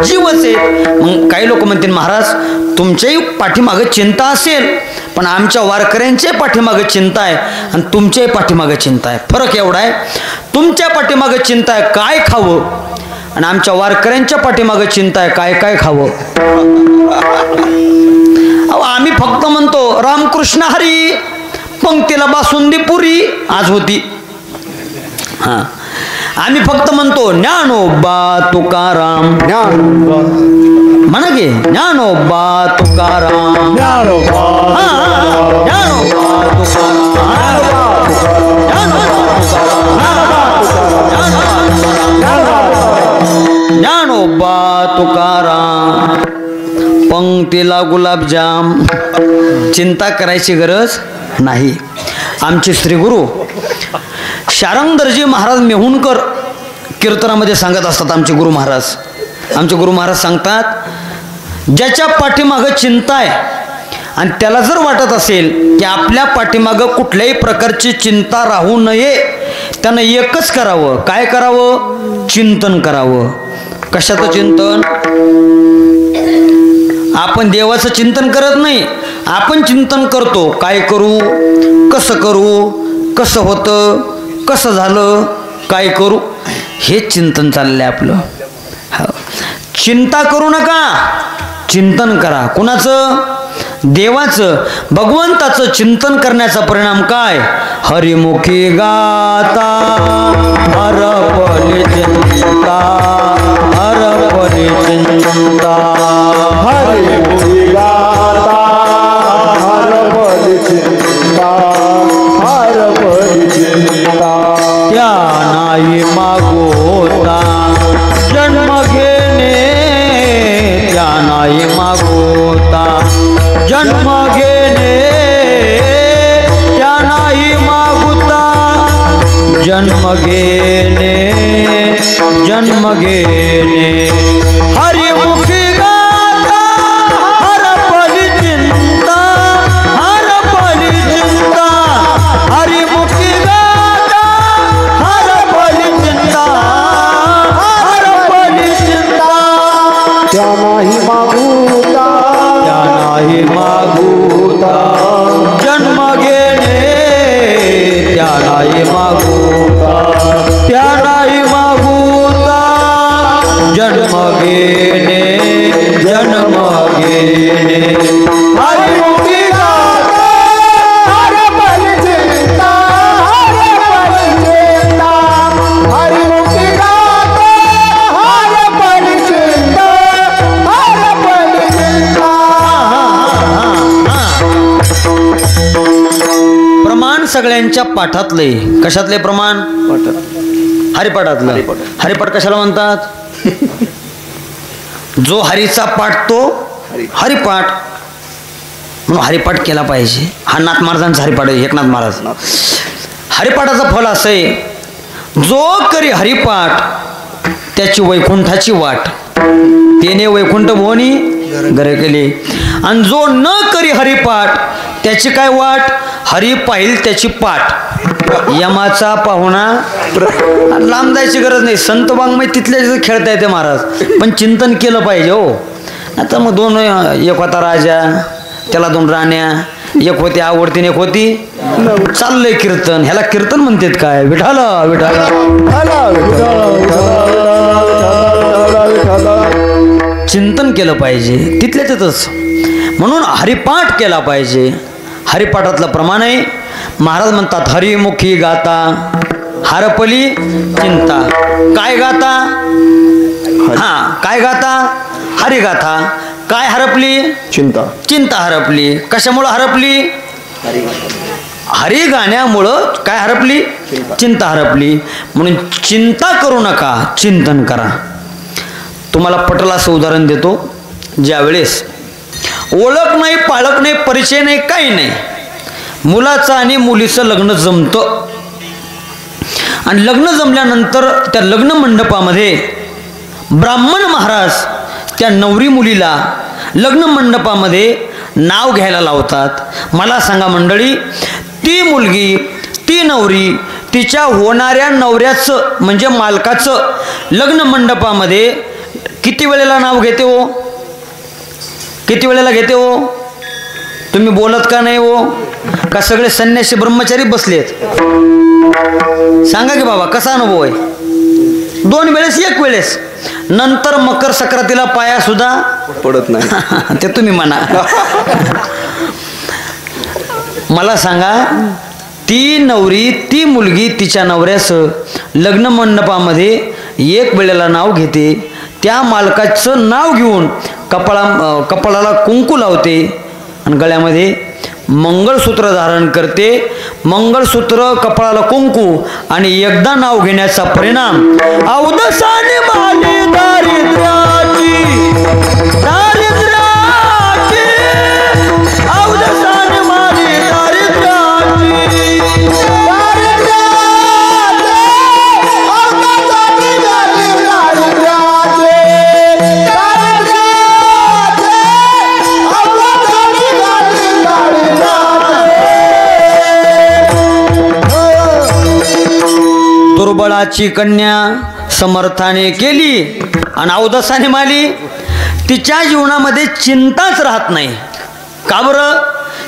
जीवच आहेत. मग काही लोक म्हणतील महाराज तुमच्याही पाठीमागं चिंता असेल, पण आमच्या वारकऱ्यांच्या पाठीमागं चिंता आहे आणि तुमच्याही पाठीमागं चिंता आहे. फरक एवढा आहे, तुमच्या पाठीमागं चिंता आहे काय खावं, आणि आमच्या वारकऱ्यांच्या पाठीमागं चिंता आहे काय काय खावं. अहो आम्ही फक्त म्हणतो रामकृष्ण हरी, पंक्तीला बासुंदी पुरी आज होती. हा, आम्ही फक्त म्हणतो ज्ञानोबा तुकाराम, म्हणा की ज्ञानोबा तुकाराम, ज्ञानोबा ज्ञानोबा तुकाराम, पंक्तीला गुलाबजाम. चिंता करायची गरज नाही. आमचे श्रीगुरु शारंगधरजी महाराज मेहुणकर कीर्तनामध्ये सांगत असतात. आमचे गुरु महाराज सांगतात, ज्याच्या पाठीमागं चिंता आहे आणि त्याला जर वाटत असेल की आपल्या पाठीमागं कुठल्याही प्रकारची चिंता राहू नये, त्यानं एकच करावं. काय करावं? चिंतन करावं. कशाचं चिंतन? आपण देवाचं चिंतन करत नाही, आपण चिंतन करतो. काय करू, कसं करू, कसं होतं, कसं झालं, काय करू, हे चिंतन चाललंय आपलं. हो. चिंता करू नका, चिंतन करा. कुणाचं? देवाचं, भगवंताचं चिंतन करण्याचा परिणाम काय? हरिमुखी गाता हरपली चिंता, हरपली चिंता. हरिमुखी गाता हरपली चिंता, हरपली चिंता. त्या नाही मागोता जन्म घेणे, त्या नाही मागोता जन्म घेणे, त्या नाही मागुता जन्म घेणे, जन्म घेणे. हरिमुखी गाता हरपली चिंता, हरपली चिंता. हरिमुखी गाता हरपली चिंता, हरपली चिंता. त्या नाही मागूता, त्या नाही मागुता जन्म घेणे, त्या नाही मागुता, त्या नाही मागुता जन्म घेणे, जन्म घेणे. हरिमुखी गाता हरपली चिंता, हरपली चिंता. हरिमुखी गाता हरपली चिंता, हरपली चिंता. प्रमाण सगळ्यांच्या पाठातले. कशातले प्रमाण? हरिपाठातलं. हरिपाठ कशाला म्हणतात? जो हरीचा पाठ तो हरिपाठ, म्हणून हरिपाठ केला पाहिजे. हा नाथ महाराजांचा हरिपाठ आहे, एकनाथ महाराज. हरिपाठाचं फल असं आहे, जो करी हरिपाठ त्याची वैकुंठाची वाट, त्याने वैकुंठ भुवनी घरे केली. आणि जो न करी हरिपाठ त्याची काय वाट? हरी पाहिल त्याची पाठ. यमाचा पाहुणा लांब जायची गरज नाही. संत वाङ्मय तिथल्या खेळता येते महाराज, पण चिंतन केलं पाहिजे हो. आता मग दोन, एक होता राजा, त्याला दोन राण्या, एक होती आवडती एक होती चाललंय कीर्तन. ह्याला कीर्तन म्हणतात काय? विठाला विठाला. चिंतन केलं पाहिजे तिथल्या तिथंच, म्हणून हरिपाठ केला पाहिजे. हरिपाठातलं प्रमाण आहे. महाराज म्हणतात हरिमुखी गाता हरपली चिंता. काय गाता? हा, काय गाता? हरिगाथा. काय हरपली? चिंता. चिंता हरपली. कशामुळं हरपली? हरी गाण्यामुळं काय हरपली? चिंता हरपली. म्हणून चिंता करू नका, चिंतन करा. तुम्हाला पटलं असं उदाहरण देतो. ज्यावेळेस ओळख नाही, पाळख नाही, परिचय नाही, काही नाही, मुलाचं आणि मुलीचं लग्न जमतं. आणि लग्न जमल्यानंतर त्या लग्न मंडपामध्ये ब्राह्मण महाराज त्या नवरी मुलीला लग्न मंडपामध्ये नाव घ्यायला लावतात. मला सांगा मंडळी, ती मुलगी, ती नवरी तिच्या होणाऱ्या नवऱ्याचं म्हणजे मालकाचं लग्न मंडपामध्ये किती वेळेला नाव घेते हो? किती वेळेला घेते हो? तुम्ही बोलत का नाही हो? का सगळे संन्यासी ब्रह्मचारी बसलेत? सांगा की बाबा, कसा अनुभव आहे? 2 वेळेस, 1 वेळेस. नंतर मकर संक्रांतीला पाया सुद्धा पडत नाही. ते तुम्ही म्हणा. मला सांगा, ती नवरी, ती मुलगी तिच्या नवऱ्याचं लग्न मंडपामध्ये 1 वेळेला नाव घेते. त्या मालकाचं नाव घेऊन कपाळाला कुंकू लावते आणि गळ्यामध्ये मंगळसूत्र धारण करते. मंगळसूत्र, कपाळाला कुंकू आणि एकदा नाव घेण्याचा परिणाम अवदसाने माली दारिद्र्याची, दारिद्र्याची, अवदसाने माली दारिद्र्याची. दुर्बळाची कन्या समर्थाने केली आणि अवदसाने माली. तिच्या जीवनामध्ये चिंताच राहत नाही. का बरं?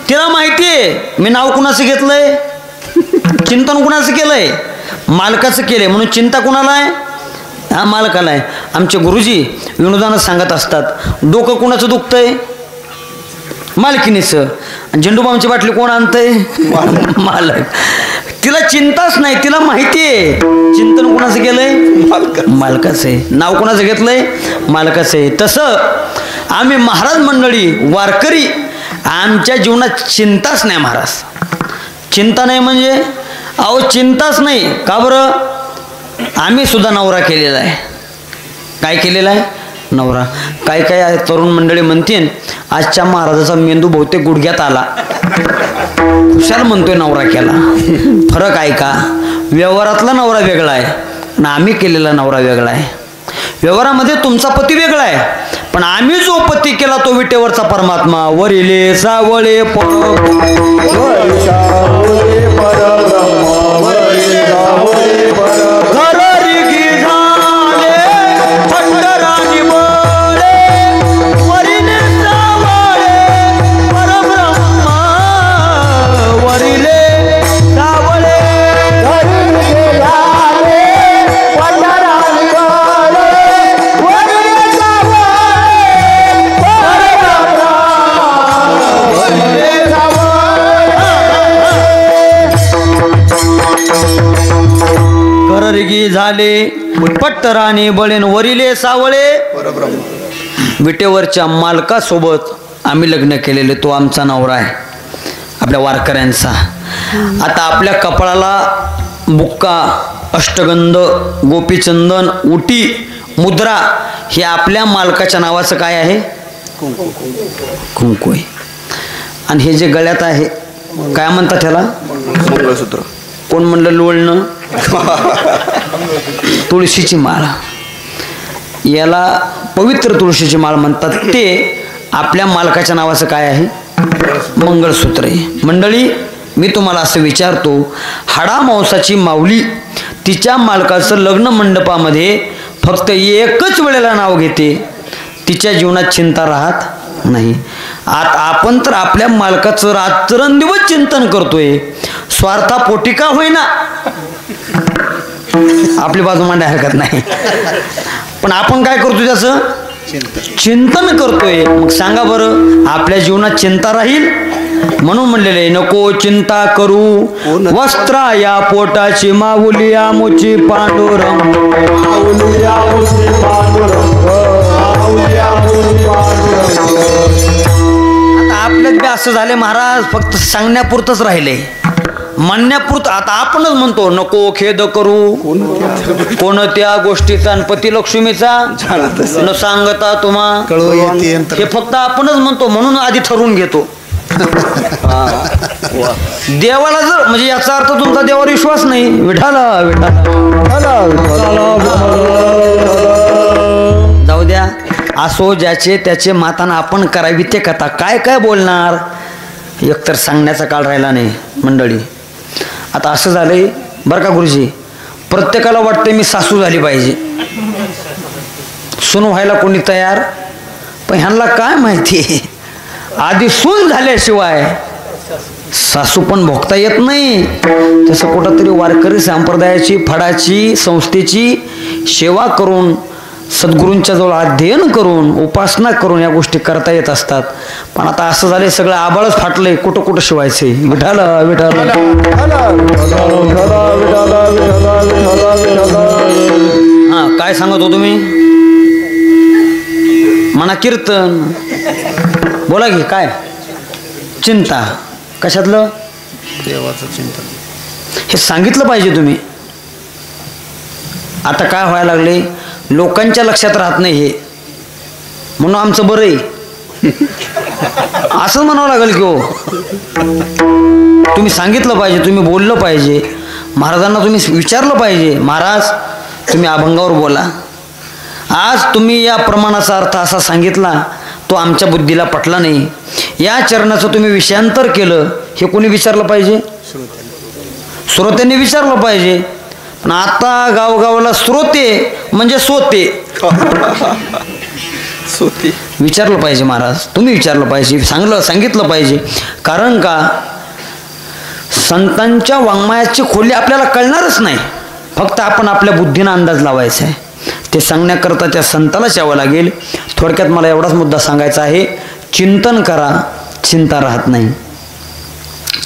तिला माहिती आहे मी नाव कुणाचं घेतलंय, चिंतन कुणाचं केलंय? मालकाचं केलंय. म्हणून चिंता कुणाला आहे? हा, मालकाला आहे. आमचे गुरुजी विनोदानं सांगत असतात, डोकं कोणाचं दुखतंय? मालकिनीचं. झेंडूबामची बाटली कोण आणतंय? मालक. तिला चिंताच नाही, तिला माहिती आहे चिंतन कोणाचं केलंय? मालकाचं आहे. नाव कोणाचं घेतलंय? मालकाचं आहे. तसं आम्ही महाराज मंडळी वारकरी, आमच्या जीवनात चिंताच नाही महाराज. चिंता नाही म्हणजे अहो चिंताच नाही. का बरं? आम्ही सुद्धा नवरा केलेला आहे. काय केलेला आहे? नवरा. काय काय तरुण मंडळी म्हणतील आजच्या महाराजाचा मेंदू बहुतेक गुडघ्यात आला, कुशाल म्हणतोय नवरा केला. फरक आहे का? व्यवहारातला नवरा वेगळा आहे आणि आम्ही केलेला नवरा वेगळा आहे. व्यवहारामध्ये तुमचा पती वेगळा आहे, पण आम्ही जो पती केला तो विटेवरचा परमात्मा. वरिले सावळे झाले पट्टराणी बळेन वरिले सावळे. विटेवरच्या मालकासोबत आम्ही लग्न केलेले, तो आमचा नवरा आहे आपल्या वारकऱ्यांचा. आता आपल्या कपाळाला बुक्का, अष्टगंध, गोपीचंदन, उटी, मुद्रा हे आपल्या मालकाच्या नावाचं काय आहे? कुंकू आहे. आणि हे जे गळ्यात आहे काय म्हणतात त्याला? मंगळसूत्र. कोण म्हणलं लोळणं? तुळशीची माळ. याला पवित्र तुळशीची माळ म्हणतात. ते आपल्या मालकाच्या नावाचं काय आहे? मंगळसूत्र आहे. मंडळी, मी तुम्हाला असं विचारतो, हाडा मांसाची माऊली तिच्या मालकाचं लग्न मंडपामध्ये फक्त एकच वेळेला नाव घेते, तिच्या जीवनात चिंता राहत नाही. आता आपण तर आपल्या मालकाचं रात्रंदिवस चिंतन करतोय, स्वार्थापोटी का होईना. आपली बाजू मांडाय हरकत नाही, पण आपण काय करतोय? त्याचं चिंतन करतोय. मग सांगा बरं, आपल्या जीवनात चिंता राहील? म्हणून म्हणलेले नको चिंता करू, वस्त्रा या पोटाची माऊली आमुची पांडुरंग. आता आपल्यात बी असं झाले महाराज, फक्त सांगण्यापुरतंच राहिले, म्हणण्यापुरतं. आता आपणच म्हणतो नको खेद करू कोणत्या गोष्टीचा, पती लक्ष्मीचा न सांगता तुम्हा. हे फक्त आपणच म्हणतो, म्हणून आधी ठरवून घेतो. देवाला जर म्हणजे याचा अर्थ तुमचा देवावर विश्वास नाही. विठाला जाऊ द्या, असो ज्याचे त्याचे माताना आपण करावी ते कथा. काय काय बोलणार, एकतर सांगण्याचा काळ राहिला नाही मंडळी. आता असं झालंय बरं का गुरुजी, प्रत्येकाला वाटतं मी सासू झाली पाहिजे, सून व्हायला कोणी तयार. पण ह्यांना काय माहिती, आधी सून झाल्याशिवाय सासू पण भोगता येत नाही. तसं कुठंतरी वारकरी संप्रदायाची, फडाची, संस्थेची सेवा करून, सद्गुरूंच्या जवळ अध्ययन करून, उपासना करून या गोष्टी करता येत असतात. पण आता असं झालंय सगळं आबाळच फाटलंय, कुठं कुठं शिवायचंय. विठाला विठाला हा काय सांगत हो तुम्ही? म्हणा कीर्तन, बोला की काय? चिंता कशातलं? देवाचं चिंतन. हे सांगितलं पाहिजे तुम्ही. आता काय व्हायला लागले, लोकांच्या लक्षात राहत नाही हे, म्हणून आमचं बरं आहे असं म्हणावं लागेल की हो. तुम्ही सांगितलं पाहिजे, तुम्ही बोललं पाहिजे, महाराजांना तुम्ही विचारलं पाहिजे, महाराज तुम्ही अभंगावर बोला. आज तुम्ही या प्रमाणाचा अर्थ असा सांगितला, तो आमच्या बुद्धीला पटला नाही. या चरणाचं तुम्ही विषयांतर केलं, हे कोणी विचारलं पाहिजे? श्रोत्यांनी विचारलं पाहिजे. पण आता गावगावाला श्रोते म्हणजे सोते विचारलं पाहिजे. महाराज तुम्ही विचारलं पाहिजे, सांगितलं पाहिजे. कारण का, संतांच्या वाङ्मयाची खोली आपल्याला कळणारच नाही, फक्त आपण आपल्या बुद्धीनं अंदाज लावायचा आहे. ते सांगण्याकरता त्या संतालाच यावं लागेल. थोडक्यात मला एवढाच मुद्दा सांगायचा आहे, चिंतन करा, चिंता राहत नाही.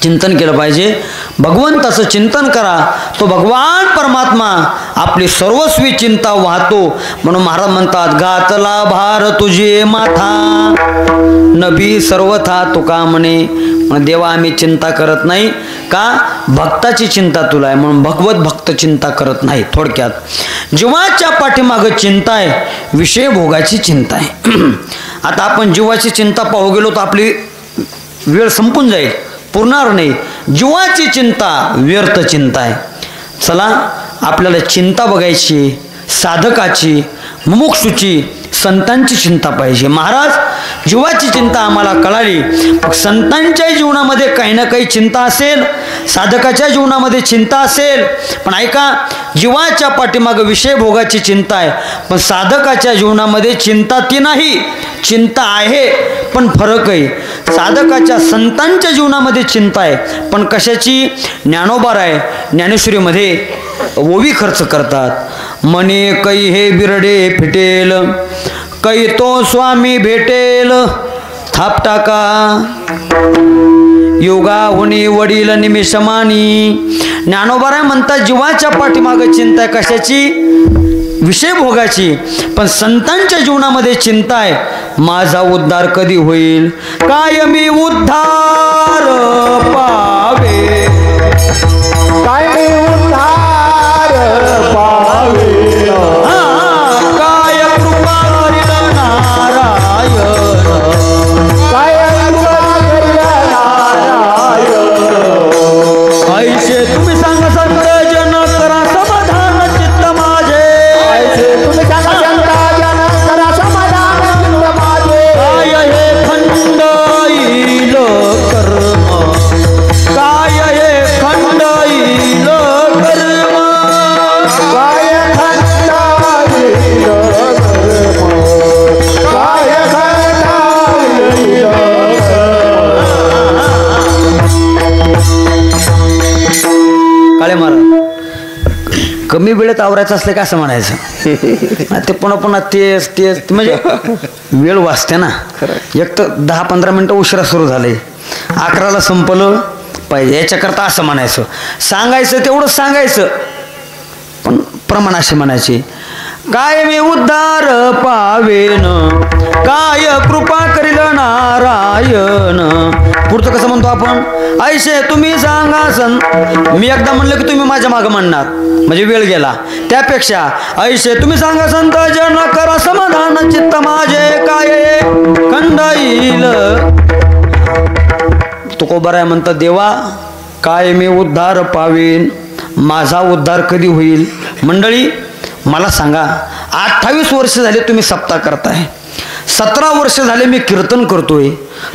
चिंतन केलं पाहिजे, भगवंताचं चिंतन करा. तो भगवान परमात्मा आपली सर्वस्वी चिंता वाहतो. म्हणून महाराज म्हणतात, घातला भार तुझे माथा नभी सर्वथा तुका म्हणे. म्हणून देवा आम्ही चिंता करत नाही का, भक्ताची चिंता तुला आहे म्हणून भगवत भक्त चिंता करत नाही. थोडक्यात जीवाच्या पाठीमागं चिंता आहे, विषय भोगाची चिंता आहे. आता आपण जीवाची चिंता पाहू गेलो तर आपली वेळ संपून जाईल, पुरणार नाही. जीवाची चिंता व्यर्थ चिंता आहे. चला आपल्याला चिंता बघायची, साधकाची, मुमुक्षुची, संतांची चिंता पाहिजे. महाराज जीवाची चिंता आम्हाला कळाली, संतांच्या जीवनामध्ये काही ना काही चिंता असेल, साधकाच्या जीवनामध्ये चिंता असेल. पण ऐका, जीवाच्या पाठीमागं विषय भोगाची चिंता आहे, पण साधकाच्या जीवनामध्ये चिंता ती नाही. चिंता आहे पण फरक आहे. साधकाच्या संतांच्या जीवनामध्ये चिंता आहे, पण कशाची? ज्ञानोबा आहे ज्ञानेश्वरीमध्ये ओवी खर्च करतात. मने कै हे बिरडे फिटेल, कै तो स्वामी भेटेल, थाप टाका योगा होणी वडील निमिषमानी. ज्ञानोबा म्हणतात जीवाच्या पाठीमागं चिंता आहे, कशाची? विषय भोगाची. पण संतांच्या जीवनामध्ये चिंता आहे, माझा उद्धार कधी होईल, कायमी उद्धार पावे, कायमी उद्धार पावे, काय कृपा करील नारायण, काय कृपा करील नारायण. ऐसे तुम्ही सांगा संत जन करा समाधान चित्त माझे, तुम्ही सांगा जनता जन करा समाधान चित्त माझे. काय हे खंड येईल कर्म, काय हे खंड येईल कर्म, काय खंड येईल कर्म, काय खंड येईल काळे महाराज कमी वेळेत आवरायचं असलं का असं म्हणायचं. ते पुन्हा पुन्हा तेच तेच म्हणजे वेळ वाचते ना. एक तर 10-15 मिनटं उशिरा सुरू झाले, 11ला संपलं पाहिजे. याच्याकरता असं म्हणायचं, सांगायचं तेवढं सांगायचं, पण प्रमाण असे म्हणायचे. काय मी उद्धार पावेन, काय कृपा करील नारायण. पुढचं कसं म्हणतो आपण, ऐसे तुम्ही सांगा मी एकदा म्हणलं की तुम्ही माझ्या मागं म्हणणार म्हणजे वेळ गेला. त्यापेक्षा ऐसे तुम्ही सांगा संत जन करा समाधान चित्त माझे, काय खंड येईल. तुकोबाराय म्हणतात, देवा काय मी उद्धार पावेन, माझा उद्धार कधी होईल. मंडळी मला सांगा, 28 वर्ष झाले तुम्ही सप्ताह करताय, 17 वर्ष झाले मी कीर्तन करतोय,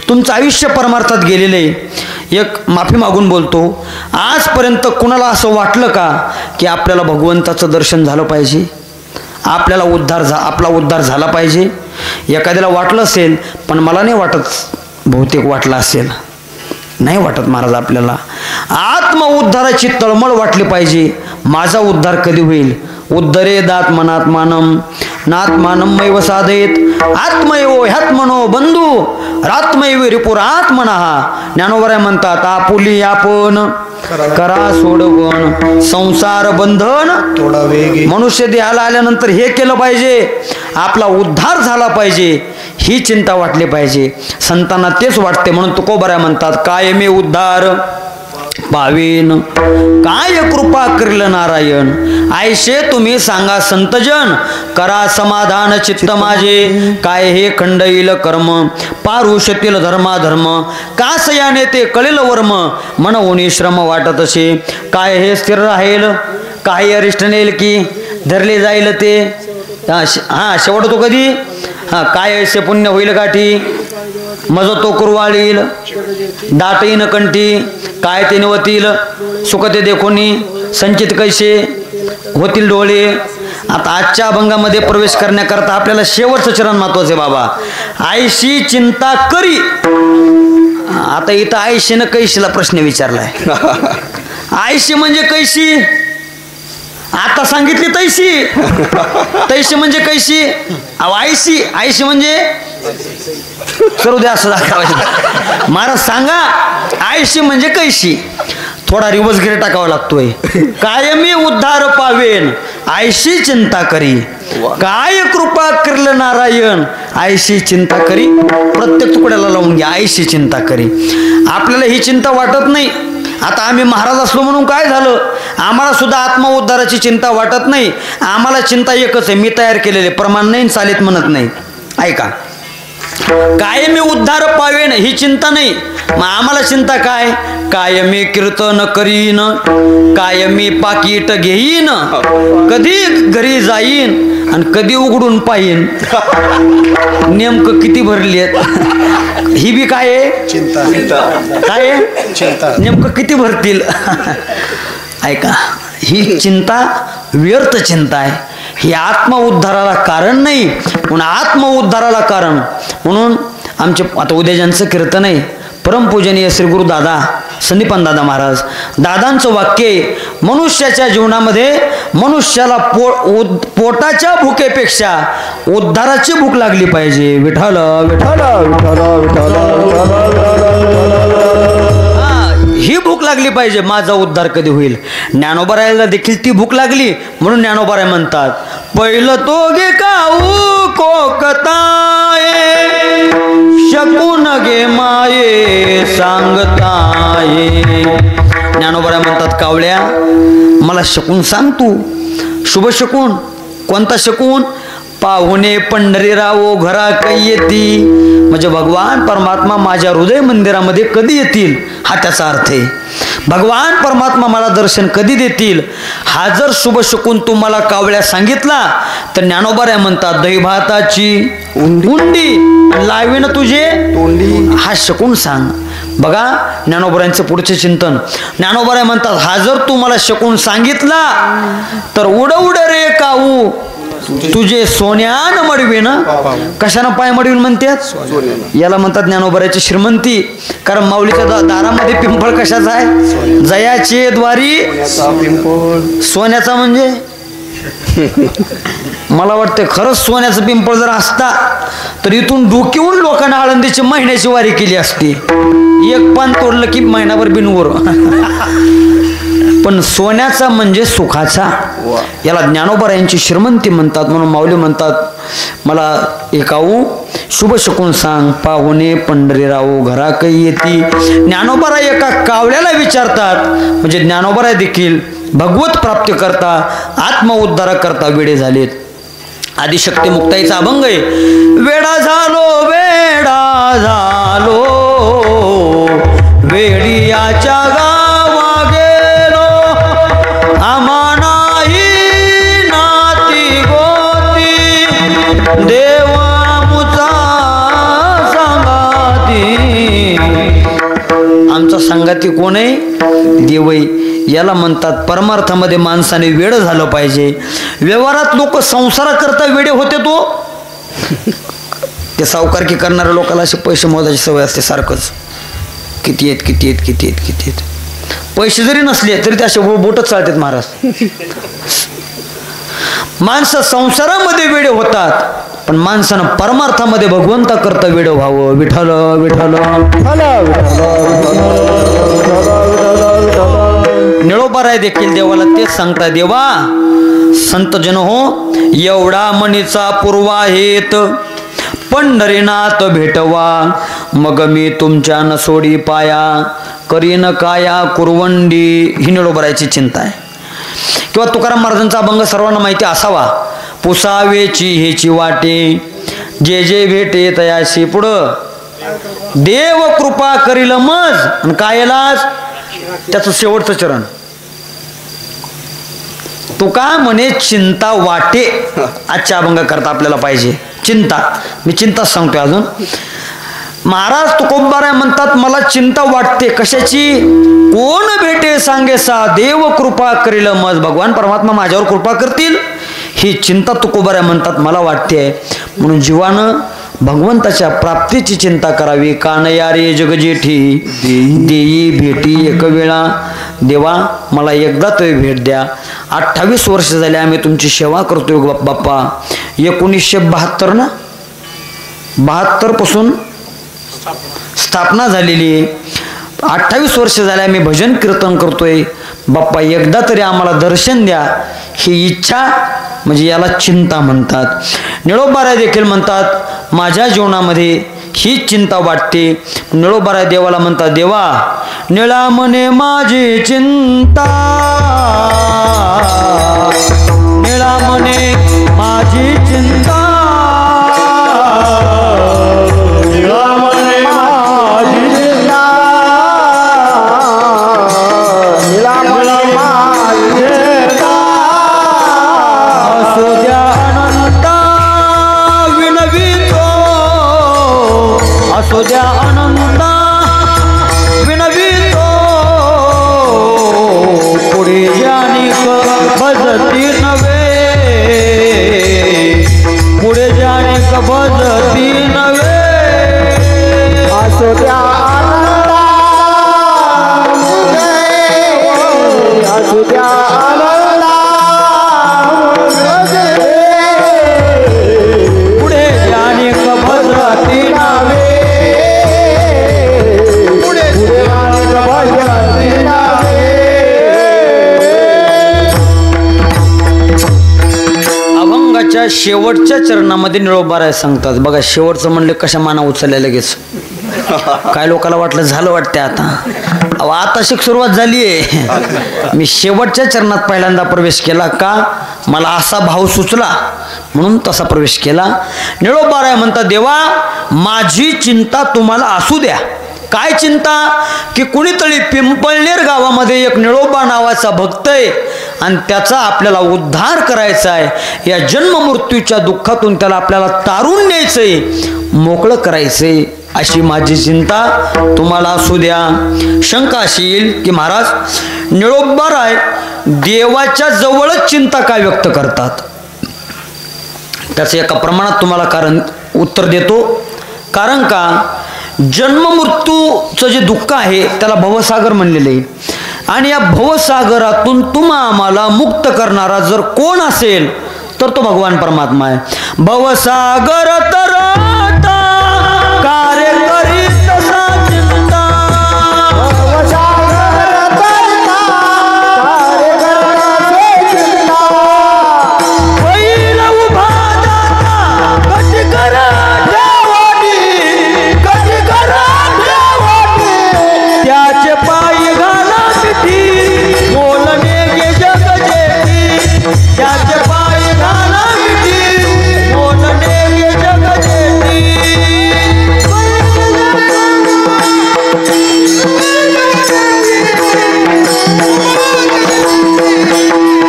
तुमचं आयुष्य परमार्थात गेलेलं आहे. एक माफी मागून बोलतो, आजपर्यंत कुणाला असं वाटलं का की आपल्याला भगवंताचं दर्शन झालं पाहिजे, आपल्याला आपला उद्धार झाला पाहिजे? एखाद्याला वाटलं असेल, पण मला नाही वाटत, बहुतेक वाटलं असेल. नाही वाटत महाराज आपल्याला. आत्म उद्धाराची तळमळ वाटली पाहिजे. माझा उद्धार कधी होईल? उद्धरे दात मनात्मानम नात्मानमैव साधेत आत्मैव ह्यात्मनो बंधू रात्मैव रिपुरात्मनः. ज्ञानोबा म्हणतात, आपुली आपण करा सोडवण संसार बंधन थोडा वेग. मनुष्य देहाला आल्यानंतर हे केलं पाहिजे, आपला उद्धार झाला पाहिजे, ही चिंता वाटली पाहिजे. संतांना तेच वाटते. म्हणून तुकोबाराय म्हणतात, काय मी उद्धार पावेन, काय कृपा करील नारायण. ऐसे तुम्ही सांगा संतजन करा समाधान चित्त माझे, काय हे खंड येईल कर्म, पारुषतील धर्माधर्म, कास याने ते कळेल वर्म, मनवून श्रम वाटत असे, काय हे स्थिर राहील, काही अरिष्ट नेल की धरले जाईल ते. हा शेवट तो कधी, हा काय ऐसे पुण्य होईल गाठी, मज तो कुरवाळील, दाटईन कंठी, काय ते निवतील, सुख ते देखोनी, संचित कैसे होतील डोळे. आता आजच्या अभंगामध्ये प्रवेश करण्याकरता आपल्याला शेवटचं चरण महत्वाचं आहे बाबा. आईशी चिंता करी. आता इथं आईशीनं कैशीला प्रश्न विचारलाय. आईशी म्हणजे कैशी? आता सांगितली तैशी. तैशी म्हणजे कैशी? आयशी. आयशी म्हणजे करू द्या असं दाखवायचं. महाराज सांगा आयशी म्हणजे कैशी. थोडा रिवर्स गिअर टाकावा लागतोय. कायमी उद्धार पावेन आयशी चिंता करी. काय कृपा करलं नारायण आयशी चिंता करी. प्रत्येक तुकड्याला लावून घ्या आयशी चिंता करी. आपल्याला ही चिंता वाटत नाही. आता आम्ही महाराज असलो म्हणून काय झालं, आम्हाला सुद्धा आत्मउद्धाराची चिंता वाटत नाही. आम्हाला चिंता एकच आहे, मी तयार केलेले प्रमाण नाही चालीत म्हणत नाही. ऐका, कायमी उद्धार पावेन ही चिंता नाही. मग आम्हाला चिंता काय? कायमी कीर्तन करीन, कायमी पाकिट घेईन, कधी घरी जाईन आणि कधी उघडून पाहीन नेमकं किती भरली आहेत. ही बी काय आहे? चिंता. काय आहे? चिंता. नेमकं किती भरतील. ऐका, ही चिंता व्यर्थ चिंता आहे. ही आत्मउद्धाराला कारण नाही, म्हणून आत्मउद्धाराला कारण. म्हणून आमचे आता उद्या ज्यांचं कीर्तन आहे, परमपूजनीय श्री गुरु दादा संदीपान दादा महाराज, दादांचं वाक्य आहे, मनुष्याच्या जीवनामध्ये मनुष्याला पोटाच्या भुकेपेक्षा उद्धाराची भूक लागली पाहिजे. विठ्ठल विठ्ठल विठ्ठल ही भूक लागली पाहिजे. माझा उद्धार कधी होईल. ज्ञानोबारायला देखील ती भूक लागली, म्हणून ज्ञानोबाराय म्हणतात, पहिलं तो गे काऊ कोकताये शकून गे माये सांगताये. ज्ञानोबाराय म्हणतात, कावळ्या मला शकून सांग तू. शुभ शकून कोणता शकून? पाहुणे पंढरीरावो घरा काही येती. म्हणजे भगवान परमात्मा माझ्या हृदय मंदिरामध्ये कधी येतील हा त्याचा अर्थ आहे. भगवान परमात्मा मला दर्शन कधी देतील हा जर शुभ शकून तुम्हाला कावळ्या सांगितला तर ज्ञानोबाराय म्हणतात, दही भाताची उंडी लावीन तुझे तोंडी हा शकून सांग. बघा ज्ञानोबारायांचं पुढचे चिंतन. ज्ञानोबाराय म्हणतात, हा जर तू मला शकून सांगितला तर उड उड रे काऊ तुझे सोन्यान मडवीन. कशानं पाय मडवीन म्हणतात? याला म्हणतात ज्ञानोबारायची श्रीमंती. कारण माऊलीच्या दारामध्ये पिंपळ कशाचा आहे? जयाचे द्वारी सोन्याचा. म्हणजे मला वाटतं खरंच सोन्याचं पिंपळ जर असता तर इथून डोकीहून लोकांना आळंदीची महिन्याची वारी केली असती. एक पान तोडलं की महिनाभर बिनवर. पण सोन्याचा म्हणजे सुखाचा. याला ज्ञानोबारायांची श्रीमंती म्हणतात. म्हणून माऊली म्हणतात, मला एकाऊ शुभ शकून सांग, पाहुणे पंढरीरावो घरा काही येती. ज्ञानोबाराय एका कावळ्याला विचारतात. म्हणजे ज्ञानोबाराय देखील भगवत प्राप्ती करता आत्मउद्धारा करता वेडे झालेत. आदिशक्ती मुक्ताईचा अभंग आहे, वेडा झालो वेडा झालो वेडियाच्या गावा गेलो, आम्हा नाही नाती गोती देवा मुचा संगाती. आमचा संगाती कोण आहे? देवई. याला म्हणतात परमार्थामध्ये माणसाने वेड झालं पाहिजे. व्यवहारात लोक संसाराकरता वेडे होते. तो ते सावकारकी करणाऱ्या लोकांना असे पैसे मोजायची सवय असते सारखंच. किती आहेत किती आहेत किती आहेत किती आहेत. पैसे जरी नसले तरी ते असे बोटच चालतात महाराज. माणसं संसारामध्ये वेडे होतात, पण माणसानं परमार्थामध्ये भगवंता करता वेड व्हावं. विठ्ठल विठ्ठल. निळोबाराय देखील देवाला तेच सांगता, देवा संत जन हो एवढा मनीचा पूर्वाहेत पंढरीनाथ भेटवा, मग मी तुमच्या न सोडी पाया करीन काया कुरवंडी. ही निळोबारायची चिंता आहे. किंवा तुकाराम महाराजांचा अभंग सर्वांना माहिती असावा, पुसावेची हेची वाटे जे जे भेटे तयाशी पुढं देव कृपा करील मज. आणि कायलाच त्याचं शेवटचं चरण तुका म्हणे चिंता वाटे. आजच्या अभंग करता आपल्याला पाहिजे चिंता. मी चिंताच सांगतोय अजून. महाराज तुकोबाराय म्हणतात, मला चिंता वाटते. कशाची? कोण भेटे सांगेसा देव कृपा करील मज. भगवान परमात्मा माझ्यावर कृपा करतील ही चिंता तुकोबाराय म्हणतात मला वाटते. म्हणून जीवानं भगवंताच्या प्राप्तीची चिंता करावी. कानया रे जगजेठी देई भेटी एक वेळा देवा मला एकदा तरी भेट द्या. 28 वर्ष झाले आम्ही तुमची सेवा करतोय बाप्पा. 1972 ना 72 पासून स्थापना झालेली. 28 वर्ष झाले आम्ही भजन कीर्तन करतोय बाप्पा. एकदा तरी आम्हाला दर्शन द्या. ही इच्छा म्हणजे याला चिंता म्हणतात. निळोबाराय देखील म्हणतात माझ्या जीवनामध्ये ही चिंता वाटते. निळोबाराय देवाला म्हणतात देवा निळा मने माझी चिंता, निळा मने माझी चिंता, निळा मने माझी चिंता, निळा मने माझी चिंता. असो द्या अनंता विनवितो, असो द्या अनंता विनवितो. पुढे जाणिक भजती नव्हे, पुढे जाणिक भजती नव्हे. असो द्या अनंता, असो द्या अनंता, पुढे जाणिक भजती नव्हे, पुढे जाणिक भजती नव्हे. अभंगाच्या शेवटच्या चरणामध्ये निळोबाराय सांगतात. बघा शेवटचं म्हणले कशा माना उचलल्या लगेच. काय लोकांना वाटलं झालं वाटते आता. अहो आता सुरुवात झाली आहे. मी शेवटच्या चरणात पहिल्यांदा प्रवेश केला का मला असा भाव सुचला म्हणून तसा प्रवेश केला. निळोबाराय म्हणतात देवा माझी चिंता तुम्हाला असू द्या. काय चिंता की कुणीतरी पिंपळनेर गावामध्ये एक निळोबा नावाचा भक्त आहे आणि त्याचा आपल्याला उद्धार करायचा आहे. या जन्म मृत्यूच्या दुःखातून त्याला आपल्याला तारून न्यायचंय, मोकळं करायचंय. अशी माझी चिंता तुम्हाला असू द्या. शंका अशी येईल की महाराज निळोबाराय देवाच्या जवळच चिंता काय व्यक्त करतात. त्याचं एका प्रमाणात तुम्हाला कारण उत्तर देतो. कारण का जन्म मृत्यूचं जे दुःख आहे त्याला भवसागर म्हणलेलं आहे. आणि या भवसागरातून तुम्हा आम्हाला मुक्त करणारा जर कोण असेल तर तो भगवान परमात्मा आहे. भवसागर तरता कार्य करीत सा चिंता, भवसागर तरता कार्य करते चिंता. बैल उभा जाता कशी करा ठेवणी, कशी करा ठेवणी. त्याचे पायी घाला मिठी बोलणे गे जग जेठी, त्याचे पायी घाला मिठी बोलणे गे जग जेठी.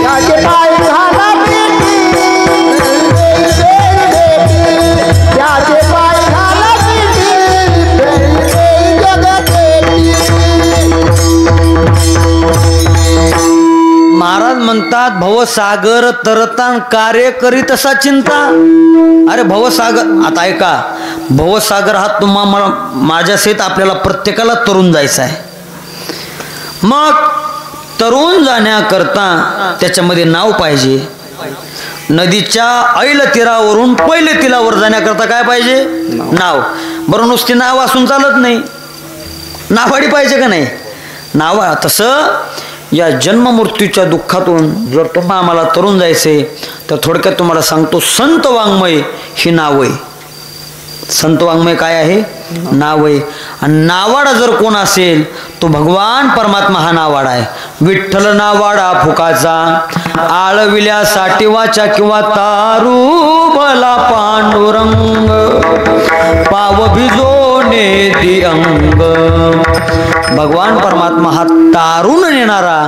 त्याचे पाय घाला पिठी, त्याचे पाय घाला पिठी, जगत महाराज म्हणतात भवसागर तरतान कार्य करीत असा चिंता. अरे भवसागर आता ऐका, भवसागर हा तुम्हाला माझ्या सहित आपल्याला प्रत्येकाला तरुण जायचा आहे. मग तरुण जाण्याकरता त्याच्यामध्ये नाव पाहिजे. नदीच्या ऐल तीरावरून पहिले तिलावर जाण्याकरता काय पाहिजे नाव. बरं नुसती नाव असून चालत नाही, नावाडी पाहिजे का नाही. नाव तसं या जन्म मृत्यूच्या दुःखातून जर तुम्हाला आम्हाला तरुण जायचे तर थोडक्यात तुम्हाला सांगतो संत वाङ्मय ही नाव आहे. संत वाङ्मय काय आहे नाव आहे. आणि नावाडा जर कोण असेल तो भगवान परमात्मा हा नावाडा आहे. विठ्ठल नावाडा फुकाचा आळविल्यासाठी वाचा किंवा तारू भला पांडुरंग पाव भिजोने दी अंग. भगवान परमात्मा हा तारून नेणारा,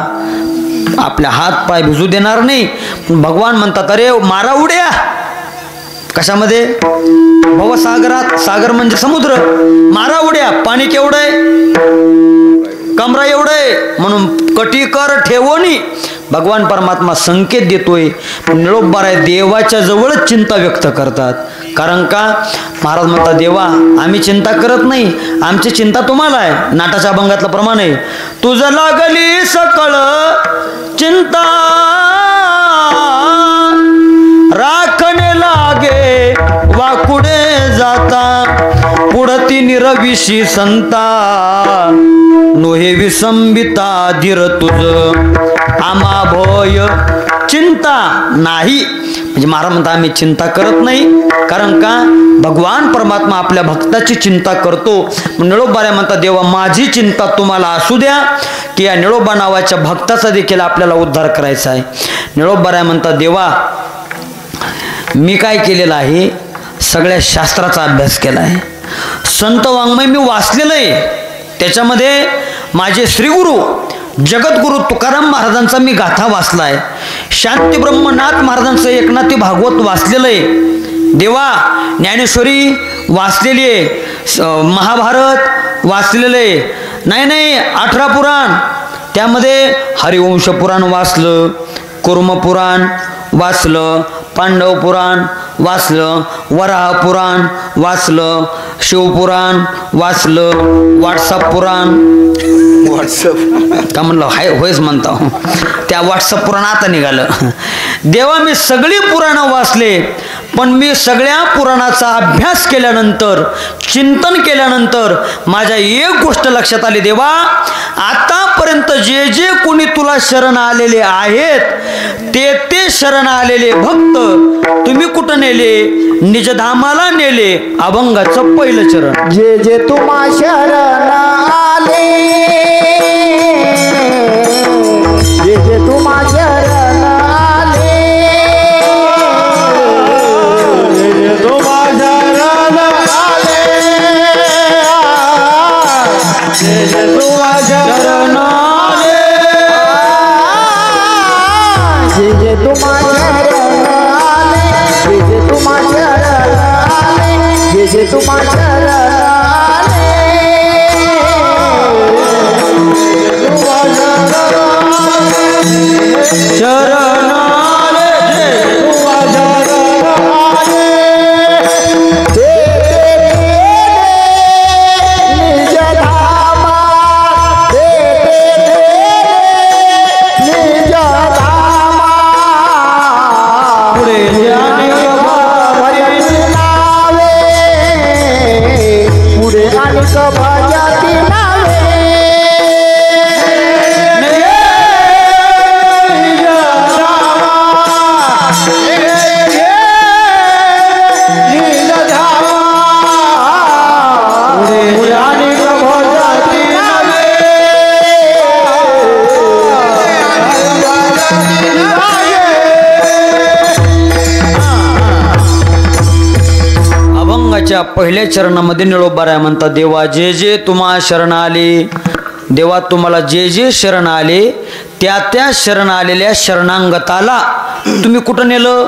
आपल्या हात पाय भिजू देणार नाही. भगवान म्हणतात अरे मारा उड्या कशामध्ये भवसागरात. सागर म्हणजे समुद्र. मारा उड्या. पाणी केवढं आहे कमरा एवढे म्हणून कटीकर ठेवणी भगवान परमात्मा संकेत देतोय. निळोबाराय देवाच्या जवळच चिंता व्यक्त करतात. कारण का महाराज म्हणतात देवा आम्ही चिंता करत नाही, आमची चिंता तुम्हाला आहे. नाटाच्या अभंगातलं प्रमाण आहे. तुझं लागली सकळ चिंता राखणे लागे वाकुडे जाता पुढती निरविशी संता नोहे विसंबिता धीर तुझ आमा भय चिंता नाही. म्हणजे महाराज म्हणता आम्ही चिंता करत नाही. कारण का भगवान परमात्मा आपल्या भक्ताची चिंता करतो. निळोबाऱ्या म्हणता देवा माझी चिंता तुम्हाला असू द्या की या निळोबा नावाच्या भक्ताचा देखील आपल्याला उद्धार करायचा आहे. निळोबाऱ्या म्हणता देवा मी काय केलेलं आहे, सगळ्या शास्त्राचा अभ्यास केला आहे, संत वाङ्मय मी वाचलेलं आहे. त्याच्यामध्ये माझे श्रीगुरु जगद्गुरु तुकाराम महाराजांचा मी गाथा वाचलाय, शांती ब्रह्मनाथ महाराजांचं एकनाथी भागवत वाचलेलं आहे. देवा ज्ञानेश्वरी वाचलेली आहे, महाभारत वाचलेलं आहे. नाही 18 पुराण, त्यामध्ये हरिवंश पुराण वाचलं, कुर्म पुराण वाचलं, पांडव पुराण वाचलं, वराह पुराण वाचलं, शिवपुराण वाचलं, व्हॉट्सअप पुराण का म्हणलं होयच म्हणता त्या व्हॉट्सअप पुराण आता निघालं. देवा मी सगळी पुराणं वाचले, पण मी सगळ्या पुराणाचा अभ्यास केल्यानंतर चिंतन केल्यानंतर माझ्या एक गोष्ट लक्षात आली. देवा आतापर्यंत जे जे कोणी तुला शरण आलेले आहेत ते शरण आलेले भक्त तुम्ही कुठं नेले, निजधामाला नेले. अभंगाचं पहिलं चरण जे जे तुम्हा शरण आले, जे जे तुम्हा शरण आले, जे जे तुम्हा शरण आले, जे जे तुम्हा शरण आले, जे जे तुम्हा शरण आले, जे जे तुम्हा शरण आले, जे जे तुम्हा शरण आले, शरण आले, तुम्हा शरण आले, ते निज धामा, ते निज धामा, पुढे पुढे अनेक भजती नावे, निज धामा, पुढे अनेक भजती नावे, अभंगाच्या पहिल्या चरणामध्ये निळोबाराय म्हणतात देवा जे जे तुम्हा शरण आले, देवा तुम्हाला जे जे शरण आले त्या त्या शरण आलेल्या शरणांगताला तुम्ही कुठं नेलं,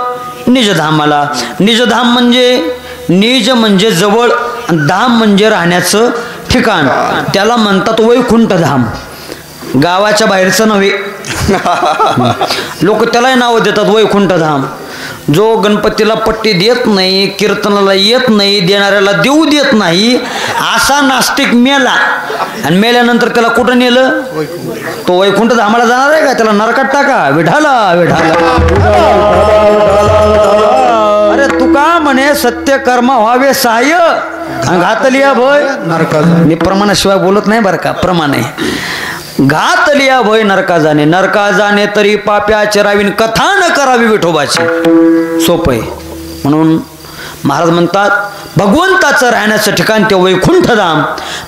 निजधामाला. निजधाम म्हणजे निज म्हणजे जवळ, धाम म्हणजे राहण्याचं ठिकाण. त्याला म्हणतात वैकुंठ धाम, गावाच्या बाहेरचं नव्हे. लोक त्यालाही नावं देतात वैकुंठ धाम. जो गणपतीला पट्टी देत नाही, कीर्तनाला येत नाही, देणाऱ्याला देऊ देत नाही, असा नास्तिक मेला आणि मेल्यानंतर त्याला कुठं नेलं, तो वैकुंठ धामाला जाणार आहे का, त्याला नरकात टाका. विठाला विठाला अरे तुका म्हणे सत्य कर्म व्हावे सहाय्य घातलिया भय नरका. मी प्रमाणाशिवाय बोलत नाही बरं का, प्रमाण आहे. घात लिया भय नरका जाणे, नरका जाणे तरी पाप्या चरावीन कथा न करावी विठोबाची. सोपं आहे. म्हणून महाराज म्हणतात भगवंताचं राहण्याचं ठिकाण ते वैकुंठधाम.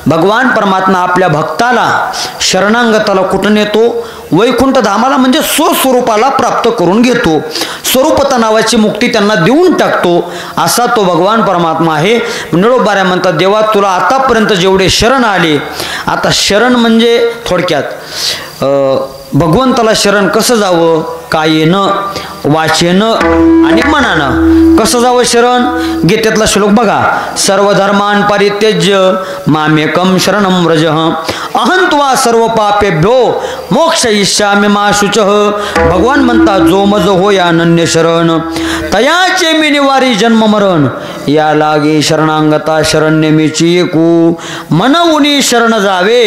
भगवान परमात्मा आपल्या भक्ताला शरणांगताला कुठं नेतो, वैकुंठ धामाला, म्हणजे स्वस्वरूपाला प्राप्त करून घेतो. स्वरूपता नावाची मुक्ती त्यांना देऊन टाकतो. असा तो भगवान परमात्मा आहे. निळोबाऱ्या म्हणतात देवा तुला आतापर्यंत जेवढे शरण आले, आता शरण म्हणजे थोडक्यात भगवंताला शरण कसं जावं, कायेनं वाचेनं आणि मनानं कसं जावं शरण. गीतेतला श्लोक बघा, सर्व धर्मान परित्यज्य मामेकम शरणम व्रज अहंत्वा सर्व पापेभ्यो मोक्षयिष्यामि मा शुचः. भगवान म्हणतात जो मज होय अनन्य शरण तयाचे मी निवारी जन्म मरण. या लागे शरणांगता शरण्यमीची एकू मनउनी शरण जावे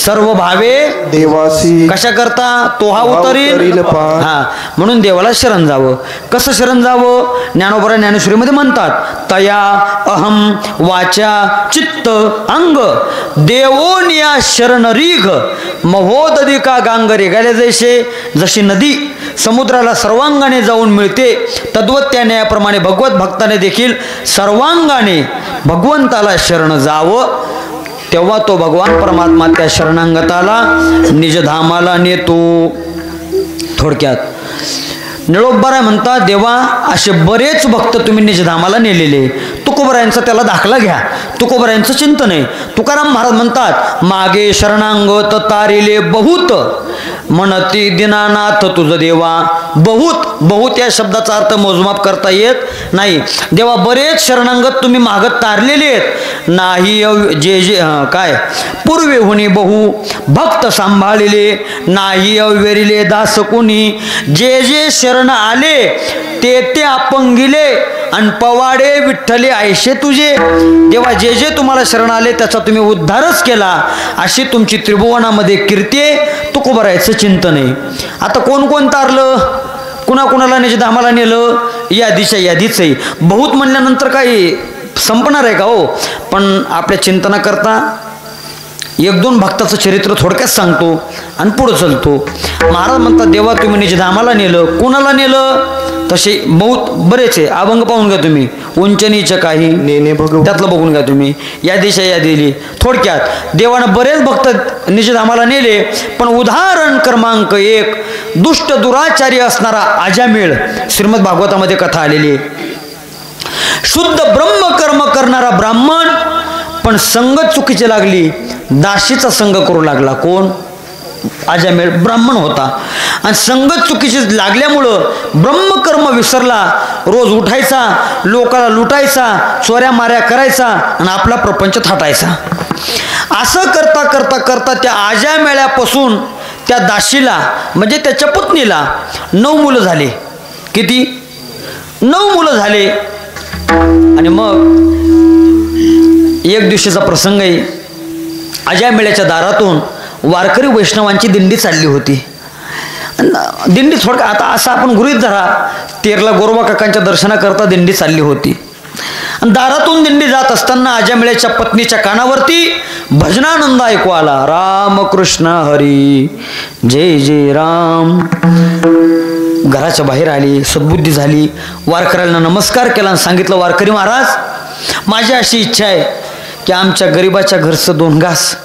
सर्व भावे देवासी कशा करता तो हा उतरील. हा म्हणून देवाला शरण जावं. कसं शरण जावं? ज्ञानोबरा ज्ञानेश्वरीमध्ये म्हणतात तया अहम वाचा चित्त अंग देवोनिया शरण रीघ महोदधिका गांगरे. गायला जशी नदी समुद्राला सर्वांगाने जाऊन मिळते तद्वत त्या न्यायाप्रमाणे भगवत भक्ताने देखील सर्वांगाने भगवंताला शरण जावं. तेव्हा तो भगवान परमात्मा त्या शरणांगताला निजधामाला नेतो. थोडक्यात निळोबाराय म्हणतात देवा असे बरेच भक्त तुम्ही निजधामाला नेलेले. तुकोबरायांचा त्याला दाखला घ्या. तुकोबरायांचं चिंतन आहे. तुकाराम महाराज म्हणतात मागे शरणांगत तारिले बहुत म्हणती दिनानाथ तुझ देवा. बहुत या शब्दाचा अर्थ मोजमाप करता येत नाही. देवा बरेच शरणांगत तुम्ही मागत तारलेले आहेत. नाही जे काय पूर्वे होणे बहु भक्त सांभाळलेले नाही अवेरिले दास कोणी. जे शरण आले ते अपंगिले आणि पवाडे विठ्ठले ऐशे तुझे. देवा जे तुम्हाला शरण आले त्याचा तुम्ही उद्धारच केला अशी तुमची त्रिभुवनामध्ये कीर्ती आहे. तुकोबरायचं चिंतन आहे. आता कोण तारलं कुणाला निजधामाला नेलं यादीच आहे. बहुत म्हणल्यानंतर काही संपणार आहे का हो. पण आपल्या चिंतनाकरता एक दोन भक्ताचं चरित्र थोडक्यात सांगतो आणि पुढं चलतो. महाराज म्हणतात देवा तुम्ही निजधामाला नेलं. कुणाला नेलं? तसे बहुत बरेच आहे. अभंग पाहून घ्या तुम्ही. उंच नीच काही नेने भगव त्यातलं बघून घ्या तुम्ही. या दिली. थोडक्यात देवानं बरेच भक्त निजधामाला नेले. पण उदाहरण क्रमांक 1 दुष्ट दुराचारी असणारा अजामेळ श्रीमद भागवतामध्ये कथा आलेली आहे. शुद्ध ब्रह्मकर्म करणारा ब्राह्मण पण संगत चुकीची लागली. दाशीचा संग करू लागला. कोण? अजामेळ ब्राह्मण होता आणि संगत चुकीची लागल्यामुळं ब्रह्मकर्म विसरला. रोज उठायचा, लोकाला लुटायचा, चोऱ्या माऱ्या करायचा आणि आपला प्रपंच थाटायचा. असं करता करता करता त्या अजामेळ्यापासून त्या दाशीला म्हणजे त्याच्या पत्नीला 9 मुलं झाले. किती? 9 मुलं झाले. आणि मग एक दिवशीचा प्रसंग आहे. अजामेळ्याच्या दारातून वारकरी वैष्णवांची दिंडी चालली होती. दिंडी थोडक्यात आता असं आपण गृहीत धरा तेरला गोरोबा काकांच्या दर्शनाकरता दिंडी चालली होती. आणि दारातून दिंडी जात असताना अजामेळ्याच्या पत्नीच्या कानावरती भजनानंद ऐकू आला. राम कृष्ण हरी जय जय राम. घराच्या बाहेर आली, सद्बुद्धी झाली. वारकऱ्यांना नमस्कार केला आणि सांगितलं वारकरी महाराज माझी अशी इच्छा आहे की आमच्या गरिबाच्या घरचं 2 घास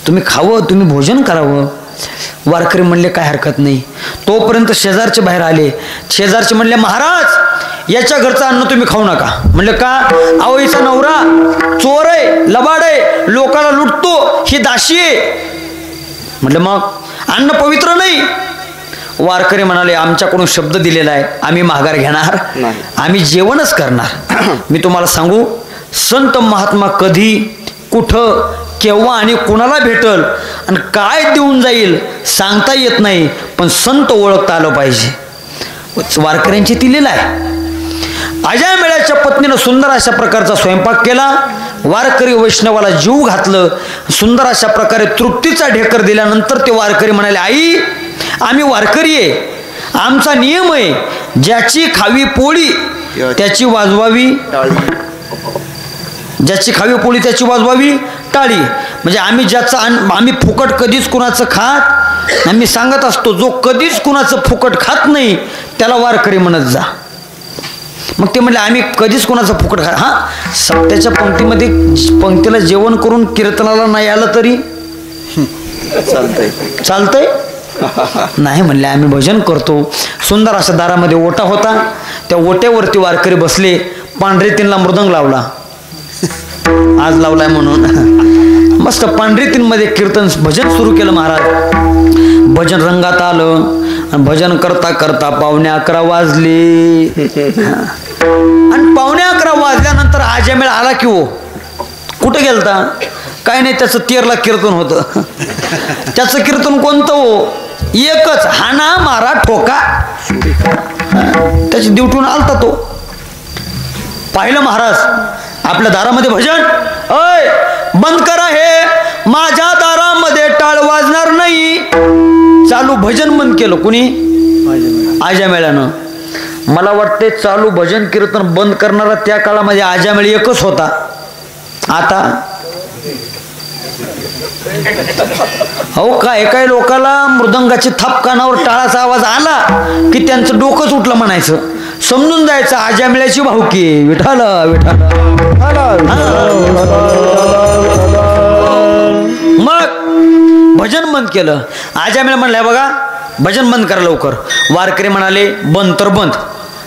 तुम्ही खावं, तुम्ही भोजन करावं. वारकरी म्हणले काय हरकत नाही. तोपर्यंत शेजारचे बाहेर आले. शेजारचे म्हणले महाराज याच्या घरचं अन्न तुम्ही खाऊ नका. म्हणले का? अहो हिचा नवरा चोर आहे, लबाड आहे, लोकाला लुटतो, ही दाशी आहे. म्हणलं मग अन्न पवित्र नाही. वारकरी म्हणाले आमच्याकडून शब्द दिलेला आहे आम्ही माघार घेणार, आम्ही जेवणच करणार. मी तुम्हाला सांगू संत महात्मा कधी कुठं केव्हा आणि कुणाला भेटल आणि काय देऊन जाईल सांगता येत नाही. पण संत ओळखता आलं पाहिजे. वारकऱ्यांची ती लीला आहे. अजामेळ्याच्या पत्नीनं सुंदर अशा प्रकारचा स्वयंपाक केला. वारकरी वैष्णवाला जीव घातलं. सुंदर अशा प्रकारे तृप्तीचा ढेकर दिल्यानंतर ते वारकरी म्हणाले आई आम्ही वारकरी आहे, आमचा नियम आहे ज्याची खावी पोळी त्याची वाजवावी ज्याची खावी पोळी त्याची वाजवावी टाळी. म्हणजे आम्ही ज्याचं आम्ही फुकट कधीच कुणाचं खात. आम्ही सांगत असतो जो कधीच कुणाचं फुकट खात नाही त्याला वारकरी म्हणत जा. मग ते म्हणले आम्ही कधीच कुणाचं फुकट खा. हां सत्याच्या पंक्तीमध्ये पंक्तीला जेवण करून कीर्तनाला नाही आलं तरी चालतंय. नाही म्हणले आम्ही भजन करतो. सुंदर अशा दारामध्ये ओटा होता. त्या ओट्यावरती वारकरी बसले. पांढरे तीनला मृदंग लावला. आज लावलाय म्हणून मस्त पांढरी तीनमध्ये कीर्तन भजन सुरू केलं. महाराज भजन रंगात आलं आणि भजन करता करता 11:15 वाजले. आणि 11:15 वाजल्यानंतर अजामेळ आला की हो कुठं गेलता? काय नाही, त्याचं 13 कीर्तन होतं. त्याचं कीर्तन कोणतं हो? एकच, हाना मारा ठोका. त्याची ड्युटीहून आलता तो. पाहिलं महाराज आपल्या दारामध्ये भजन, अय बंद करा हे, माझ्या दारामध्ये टाळ वाजणार नाही. चालू भजन बंद केलं कुणी? आजामेळ्यानं. मला वाटते चालू भजन कीर्तन बंद करणारा त्या काळामध्ये आजामेळ एकच होता. आता हो काय लोकाला मृदंगाची थाप कानावर टाळाचा आवाज आला की त्यांचं डोकंच उठलं म्हणायचं. समजून जायचं आजामेळ्याची भाऊकी. विठाल विठाल. मग भजन बंद केलं. आजामेळ म्हणलाय बघा भजन बंद करा लवकर. वारकरी म्हणाले बंद तर बंद,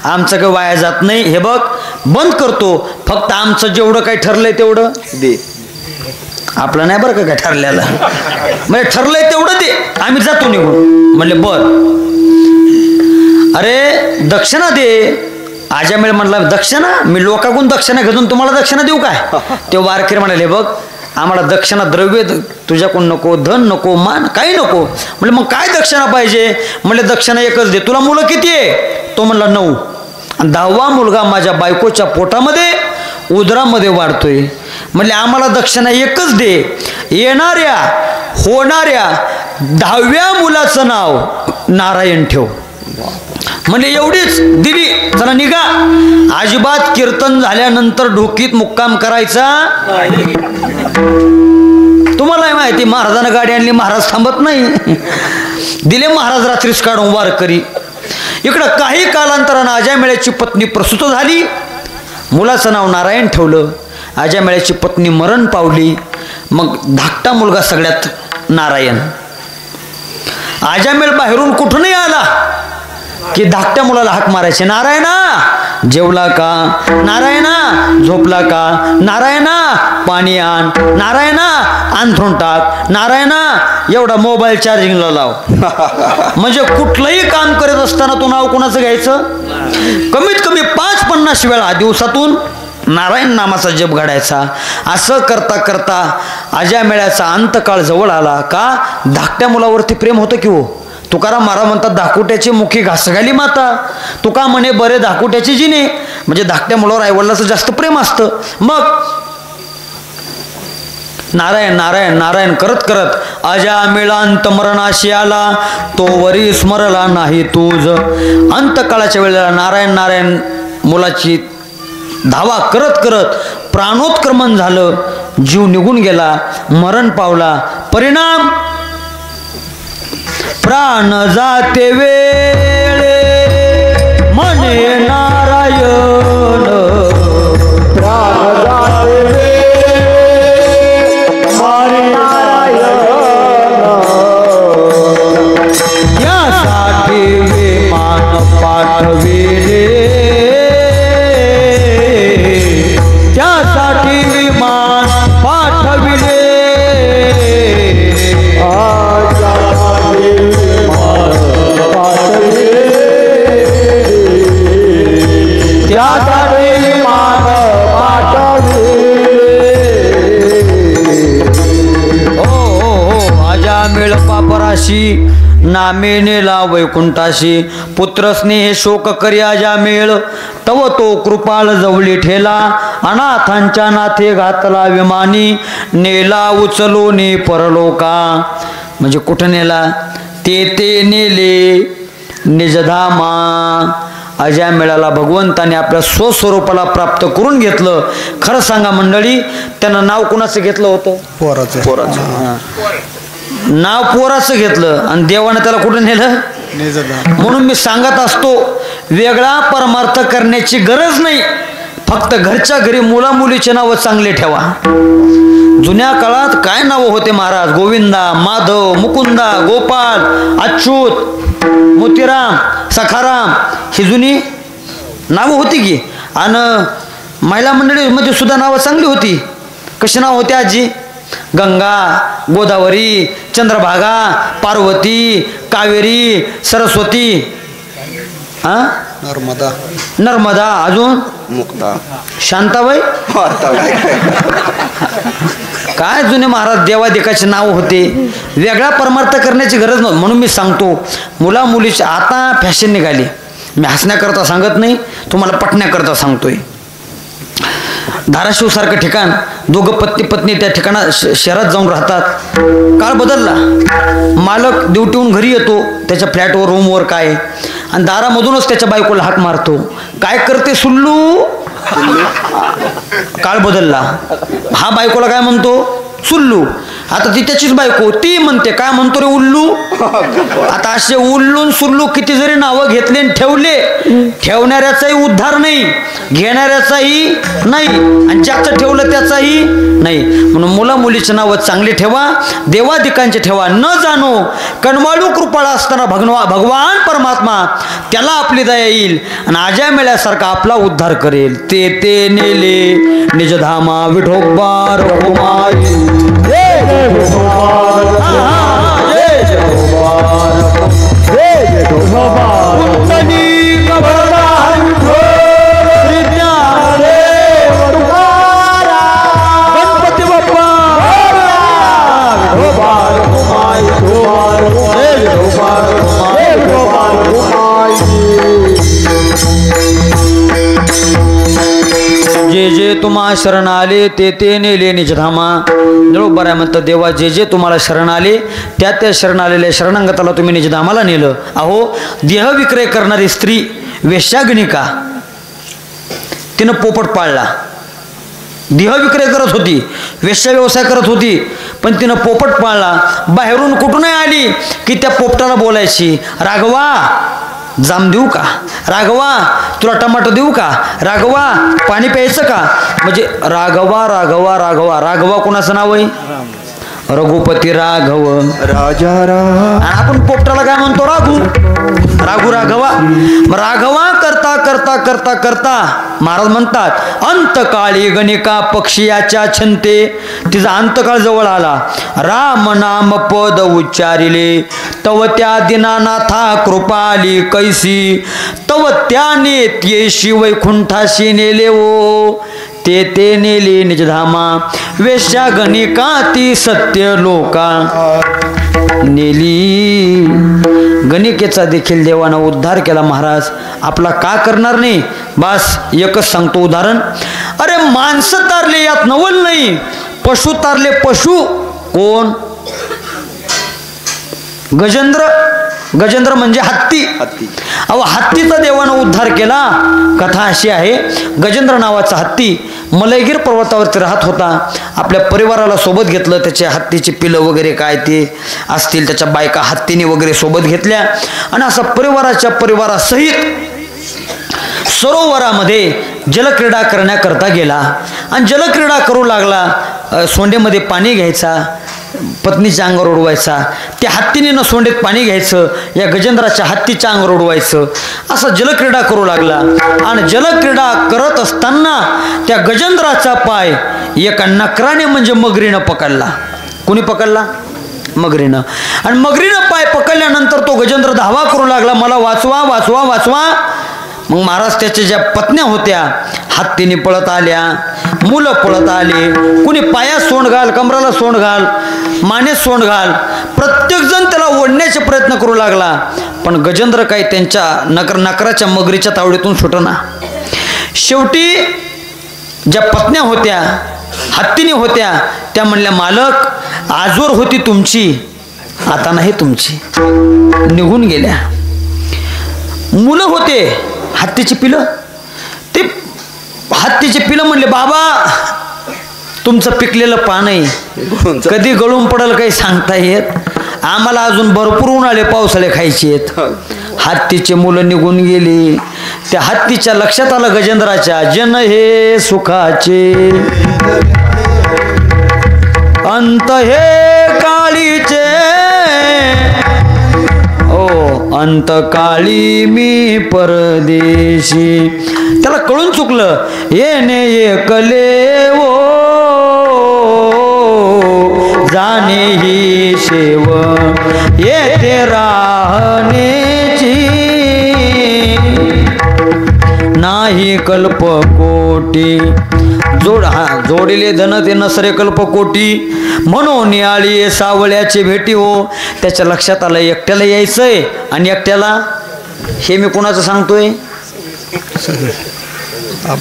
आमचं काही वाया जात नाही. हे बघ बंद करतो, फक्त आमचं जेवढं काही ठरलंय तेवढं दे. आपलं नाही बरं का काय ठरलेलं, म्हणजे ठरलंय तेवढं दे, आम्ही जातो निघून. म्हणले बर. अरे दक्षिणा दे. आजामेळ म्हणला दक्षिणा? मी लोकांकडून दक्षिणा घेऊन तुम्हाला दक्षिणा देऊ काय? ते वारकरी म्हणाले बघ आम्हाला दक्षिणा द्रव्य तुझ्याकडून नको, धन नको, मान काही नको. म्हणजे मग काय दक्षिणा पाहिजे? म्हणले दक्षिणा एकच दे. तुला मुलं किती आहे? तो म्हणला 9. 10वा मुलगा माझ्या बायकोच्या पोटामध्ये उदरामध्ये वाढतोय. म्हणले आम्हाला दक्षिणा एकच दे. येणाऱ्या होणाऱ्या 10व्या मुलाचं नाव नारायण ठेव. म्हणजे एवढीच दिली. चला निघा. अजिबात कीर्तन झाल्यानंतर ढोकीत मुक्काम करायचा. तुम्हाला माहिती महाराजांना गाडी आणली, महाराज थांबत नाही. दिले महाराज रात्रीच काढून वारकरी. इकडं काही कालांतरानं आजामेळ्याची पत्नी प्रसूत झाली. मुलाचं नाव नारायण ठेवलं. आजामेळ्याची पत्नी मरण पावली. मग धाकटा मुलगा सगळ्यात नारायण. आजामेळ बाहेरून कुठूनही आला की धाकट्या मुलाला हाक मारायचे, नारायणा जेवला का? नारायणा झोपला का? नारायणा पाणी आण. नारायणा अंथरून टाक. नारायणा एवढा मोबाईल चार्जिंगला लाव. म्हणजे कुठलंही काम करत असताना तो नाव कोणाचं घ्यायचं? कमीत कमी 5-50 वेळा दिवसातून नारायण नामाचा जप घडायचा. असं करता करता आजामेळ्याचा अंतकाळ जवळ आला. का? धाकट्या मुलावरती प्रेम होतं की हो. तुकाराम महाराज म्हणतात धाकुट्याची मुखी घास घाली माता. तुका म्हणे बरे धाकुट्याची जिने. म्हणजे धाकट्या मुलावर आईवडिलाचं जास्त प्रेम असतं. मग नारायण नारायण नारायण करत करत अजामेळ अंतमरणाशी आला. तो वरी स्मरला नाही तुझ. अंतकाळाच्या वेळेला नारायण नारायण मुलाची धावा करत करत प्राणोत्क्रमण झालं. जीव निघून गेला, मरण पावला. परिणाम प्राण जाते वेळे म्हणे नारायण. प्राण जाते म्हणे नारायण. यासाठी विमान पाठविले, त्यासाठी विमान पाठविले. आजामेळ पापराशी नामे नेला वैकुंठाशी. पुत्र स्नेह शोक करी आजामेळ. तव तो कृपाळ जवळी ठेला. अनाथांच्या नाथे घातला विमानी. नेला उचलोनी परलोका. म्हणजे कुठं नेला? ते नेले निजधामा. अजामेळाला भगवंताने आपल्या स्वस्वरूपाला प्राप्त करून घेतलं. खरं सांगा मंडळी, त्यानं नाव कुणाचं घेतलं होतं? पोराचं. नाव पोराचं घेतलं आणि देवानं त्याला कुठं नेलं? म्हणून मी सांगत असतो वेगळा परमार्थ करण्याची गरज नाही. फक्त घरच्या घरी मुला मुलीचे नाव चांगले ठेवा. जुन्या काळात काय नावं होते महाराज? गोविंदा, माधव, मुकुंदा, गोपाळ, अच्युत, मोतीराम, सखाराम, ही जुनी नावं होती की. आणि महिला मंडळीमध्ये सुद्धा नावं चांगली होती. कशी नाव होती आजी? गंगा, गोदावरी, चंद्रभागा, पार्वती, कावेरी, सरस्वती, नर्मदा, अजून मुक्ता, शांताबाई. काय जुने महाराज देवादिकाचे नाव होते, वेगळा परमार्थ करण्याची गरज नव्हती. म्हणून मी सांगतो, मुला मुलीची आता फॅशन निघाली. मी हसण्याकरता सांगत नाही, तुम्हाला पटण्याकरता सांगतोय. धाराशिव सारखं ठिकाण, दोघं पत्नी पत्नी त्या ठिकाणा शहरात जाऊन राहतात. काळ बदलला, मालक ड्युटीहून घरी येतो, त्याच्या फ्लॅटवर रूमवर काय, आणि दारामधूनच त्याच्या बायकोला हाक मारतो, काय करते सुल्लू. काळ बदलला, हा बायकोला काय म्हणतो, सुल्लू. आता ती त्याचीच बायको, ती म्हणते काय म्हणतो रे उल्लू. आता असे उल्लून सुल्लू किती जरी नावं घेतले आणि ठेवले, ठेवणाऱ्याचाही उद्धार नाही, घेणाऱ्याचाही नाही, आणि ज्याचं ठेवलं त्याचाही नाही. म्हणून मुला मुलीची नावं चांगली ठेवा, देवादिकांचे ठेवा. न जाणो कणवाळू कृपाळा असताना भगवान परमात्मा त्याला आपली दया येईल आणि आज्या मेळ्यासारखा आपला उद्धार करेल. ते नेले निजधामा विठोबा रघुमाई. गणपती बाप्पा जे जे तुम्हा शरण आले ते नेले निजधामा. बरोबर आहे म्हणतं देवा, जे जे तुम्हाला शरण आले त्या शरण आलेल्या शरणांगताला तुम्ही निजधामाला नेलं. अहो, देह विक्रय करणारी स्त्री वेश्यागणिका, तिनं पोपट पाळला. देह विक्रय करत होती, वेश्या व्यवसाय करत होती, पण तिनं पोपट पाळला. बाहेरून कुठूनही आली की त्या पोपटाला बोलायची, राघवा जाम देऊ का, राघवा तुला टमाटो देऊ का, राघवा पाणी प्यायचं का. म्हणजे राघवा राघवा राघवा. राघवा कोणाचं नाव आहे, रघुपती राघव राजा आणि आपण पोपटाला काय म्हणतो, राघू राघू राघवा. राघवा करता करता करता करता महाराज म्हणतात, अंतकाळी गणिका पक्षियाच्या छंते. तिचा अंतकाळ जवळ आला, राम नाम पद उच्चारिले, तव त्या दिनानाथा कृपाली कैसी, तव त्याने येशी वैकुंठाशी नेले ओ. ते नेले निजधामा, वेश्या गणिका ती सत्य लोका नेली. गणिकेचा देखील देवानं उद्धार केला. महाराज आपला का करणार नाही. बस एकच सांगतो उदाहरण. अरे माणसं तारले यात नवल नाही, पशु तारले. पशु कोण, गजेंद्र. गजेंद्र म्हणजे हत्ती. अहो, हत्तीचा देवानं उद्धार केला. कथा अशी आहे, गजेंद्र नावाचा हत्ती मलयगीर पर्वतावरती राहत होता. आपल्या परिवाराला सोबत घेतलं, त्याच्या हत्तीची पिलं वगैरे काय ते असतील, त्याच्या बायका हत्तीने वगैरे सोबत घेतल्या आणि असा परिवारासहित सरोवरामध्ये जलक्रीडा करण्याकरता गेला. आणि जलक्रीडा करू लागला. सोंडेमध्ये पाणी घ्यायचा, पत्नीच्या अंगावर उडवायचा, त्या हत्तीने सोंडेत पाणी घ्यायचं, या गजेंद्राच्या हत्तीच्या अंगावर उडवायचं. असं जलक्रीडा करू लागला. आणि जलक्रीडा करत असताना त्या गजेंद्राचा पाय एका नकराने म्हणजे मगरीनं पकडला. कोणी पकडला, मगरीनं. आणि मगरीनं पाय पकडल्यानंतर तो गजेंद्र धावा करू लागला, मला वाचवा वाचवा वाचवा. मग महाराज त्याच्या ज्या पत्न्या होत्या हत्तीने पळत आल्या, मुलं पळत आले, कुणी पायात सोंड घाल, कमराला सोंड घाल, मानेत सोंड घाल, प्रत्येक जण त्याला ओढण्याचे प्रयत्न करू लागला. पण गजेंद्र काही त्यांच्या नकराच्या मगरीच्या तावडीतून सुटना. शेवटी ज्या पत्न्या होत्या हत्तीने होत्या त्या म्हणल्या, मालक आजवर होती तुमची, आता नाही तुमची. निघून गेल्या. मुलं होते हत्तीची पिलं, ते हत्तीचे पिलं म्हणले, बाबा तुमचं पिकलेलं पान आहे, कधी गळून पडल काही सांगता येत, आम्हाला अजून भरपूर उन्हाळे पावसाळे खायचे आहेत. हत्तीचे मुलं निघून गेली. त्या हत्तीच्या लक्षात आलं गजेंद्राच्या, जन हे सुखाचे अंत हे काळीचे, अंतकाळी मी परदेशी. त्याला कळून चुकलं, येणे एकले ओ जाणे ही शेव, येथे राहण्याची नाही कल्पकोटी. जोडिले धन ते नसरे कल्प कोटी म्हणून नियाळी सावळ्याचे भेटी हो. त्याच्या लक्षात आलं एकट्याला यायचंय आणि एकट्याला हे मी कोणाचं सांगतोय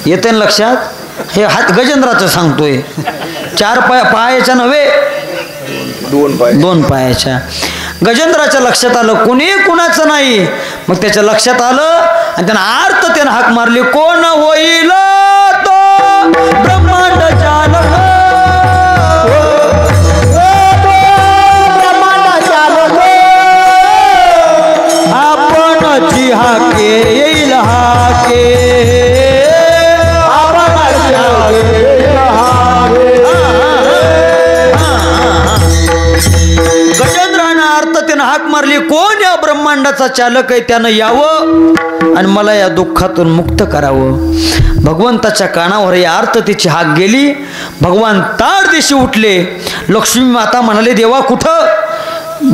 येते ना लक्षात. हे हात गजेंद्राचं सांगतोय. 4 पायाच्या नव्हे 2 पायाच्या. गजेंद्राच्या लक्षात आलं कोणी कुणाचं नाही. मग त्याच्या लक्षात आलं आणि त्यानं अर्थ त्यानं हाक मारली कोण होईल तो ब्रह्मांड चालक. ब्रह्मांड चालक आपणची हाके येईल हाके गजेंद्रानं अर्थ त्यानं हाक मारली कोण या ब्रह्मांडाचा चालक आहे त्यानं यावं आणि मला या दुःखातून मुक्त करावं. भगवंताच्या कानावर या अर्थ तिची हाक गेली. भगवान ताड दिशी उठले. लक्ष्मी माता म्हणाले देवा कुठं.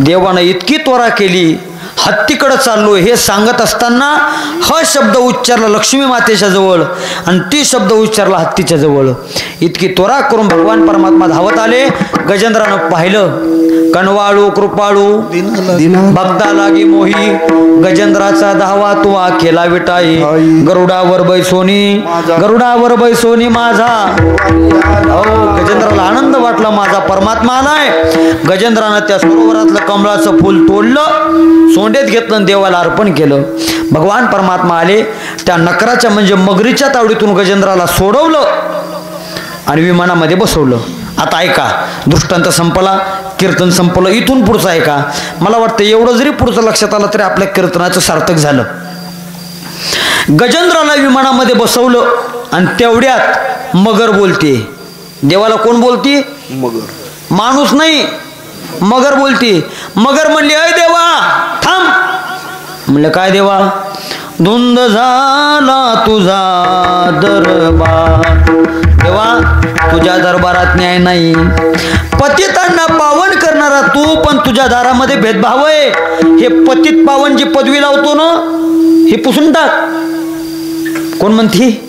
देवानं इतकी त्वरा केली हत्तीकडे चाललो हे सांगत असताना हा शब्द उच्चारला लक्ष्मी मातेच्या जवळ आणि ती शब्द उच्चारला हत्तीच्या जवळ. इतकी त्वरा करून भगवान परमात्मा धावत आले. गजेंद्रानं पाहिलं कणवाळू कृपाळू भक्ता लागी मोही गजेंद्राचा धावा तुवा केला विटाई गरुडावर बैसोनी माझा. गजेंद्राला आनंद वाटला माझा परमात्मा आलाय. गजेंद्रानं त्या सरोवरातलं कमळाचं फूल तोडलं सोंडेत घेतलं देवाला अर्पण केलं. भगवान परमात्मा आले त्या नकराच्या म्हणजे मगरीच्या तावडीतून गजेंद्राला सोडवलं आणि विमानामध्ये बसवलं. आता ऐका दृष्टांत संपला कीर्तन संपलं. इथून पुढचं ऐका. मला वाटतं एवढं जरी पुढचं लक्षात आलं तरी आपल्या कीर्तनाचं सार्थक झालं. गजेंद्राला विमानामध्ये बसवलं आणि तेवढ्यात मगर बोलते. देवाला कोण बोलती मगर माणूस नाही मगर बोलती. मगर म्हणली अय देवा थांब. म्हणलं काय देवा. धुंद झाला तुझा दरबार देवा तुझ्या दरबारात न्याय नाही. पतितांना पावन करणारा तू पण तुझ्या दारामध्ये भेदभाव आहे. हे पतित पावन जी पदवी लावतो ना हे पुसून टाक. कोण म्हणती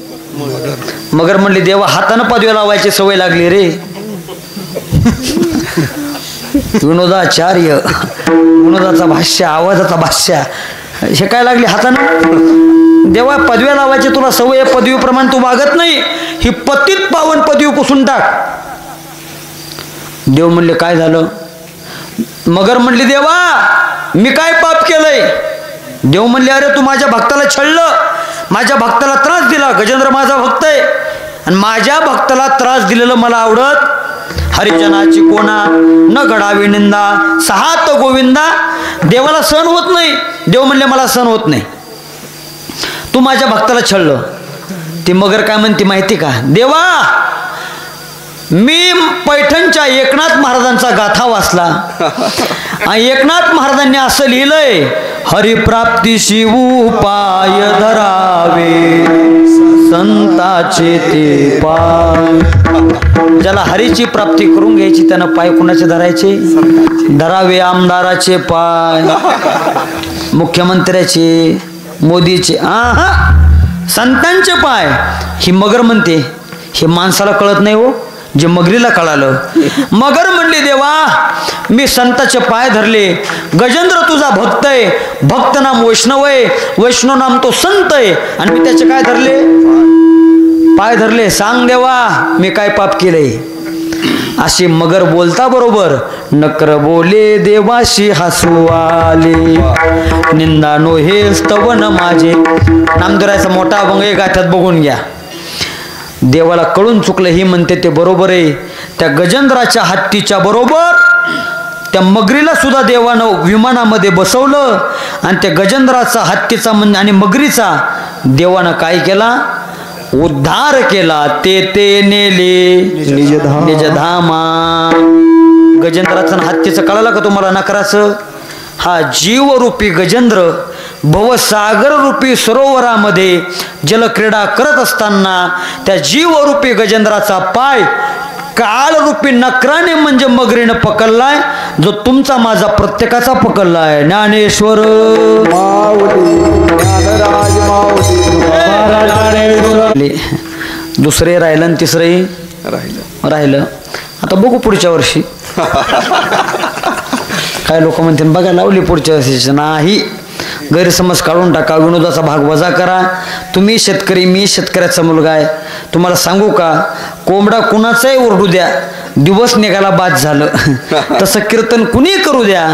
मगर म्हणली देवा हातानं पदवी लावायची सवय लागली रे. विनोदाचा भाष्य आवाजाचा भाष्य हे काय लागले हातानं. देवा पदव्या लावायची तुला सवय पदवीप्रमाणे तू वागत नाही. ही पतित पावन पदवी पुसून टाक. देव म्हणले काय झालं. मगर म्हणली देवा मी काय पाप केलंय. देव म्हणले अरे तू माझ्या भक्ताला छळलं माझ्या भक्ताला त्रास दिला. गजेंद्र माझा भक्त आहे आणि माझ्या भक्ताला त्रास दिलेलं मला आवडत. हरिजनाची कोणा न घडावी निंदा सहात गोविंदा. देवाला सहन होत नाही. देव म्हणले मला सहन होत नाही. तू माझ्या भक्ताला छळलं. ती मगर काय म्हणते माहिती का देवा मी पैठणच्या एकनाथ महाराजांचा गाथा वाचला आणि एकनाथ महाराजांनी असं लिहिलंय हरिप्राप्तीशी उपाय धरावे संताचे ते पाय. ज्याला हरीची प्राप्ती करून घ्यायची त्यानं पाय कुणाचे धरायचे धरावे. आमदाराचे पाय मुख्यमंत्र्याचे मोदीचे संतांचे पाय. ही मगर म्हणते हे माणसाला कळत नाही हो जे मगरीला कळालं. मगर म्हणली देवा मी संताचे पाय धरले. गजेंद्र तुझा भक्त आहे. भक्त नाम वैष्णव आहे. वैष्णव नाम तो संत आहे आणि मी त्याचे काय धरले पाय धरले. सांग देवा मी काय पाप केले. अशी मगर बोलता बरोबर नकर बोले देवाशी हसू आले. निंदा नो हे स्तवन माझे. नामदेवाचा मोठा अभंग गाथ्यात बघून घ्या. देवाला कळून चुकलं ही म्हणते ते बरोबर आहे. त्या गजेंद्राच्या हत्तीच्या बरोबर त्या मगरीला सुद्धा देवानं विमानामध्ये बसवलं आणि त्या गजेंद्राचा हत्तीचा आणि मगरीचा देवानं काय केला उद्धार केला. ते नेले निजधामा. गजेंद्राचं हत्तीचं कळालं का तुम्हाला नकराचं. हा जीवरूपी गजेंद्र भवसागर रूपी सरोवरामध्ये जलक्रीडा करत असताना त्या जीवरूपी गजेंद्राचा पाय काळरूपी नकराने म्हणजे मगरीनं पकडलाय जो तुमचा माझा प्रत्येकाचा पकडलाय. ज्ञानेश्वर दुसरे राहिलं आणि तिसरंही राहिलं. आता बघू पुढच्या वर्षी. काय लोक म्हणतील बघा लावली पुढच्या वर्षी. नाही, गैरसमज काढून टाका, विनोदाचा भाग वजा करा. तुम्ही शेतकरी, मी शेतकऱ्याचा मुलगा आहे. तुम्हाला सांगू का, कोंबडा कुणाचाही ओरडू द्या, दिवस निघाला बाद झालं. तसं कीर्तन कुणी करू द्या,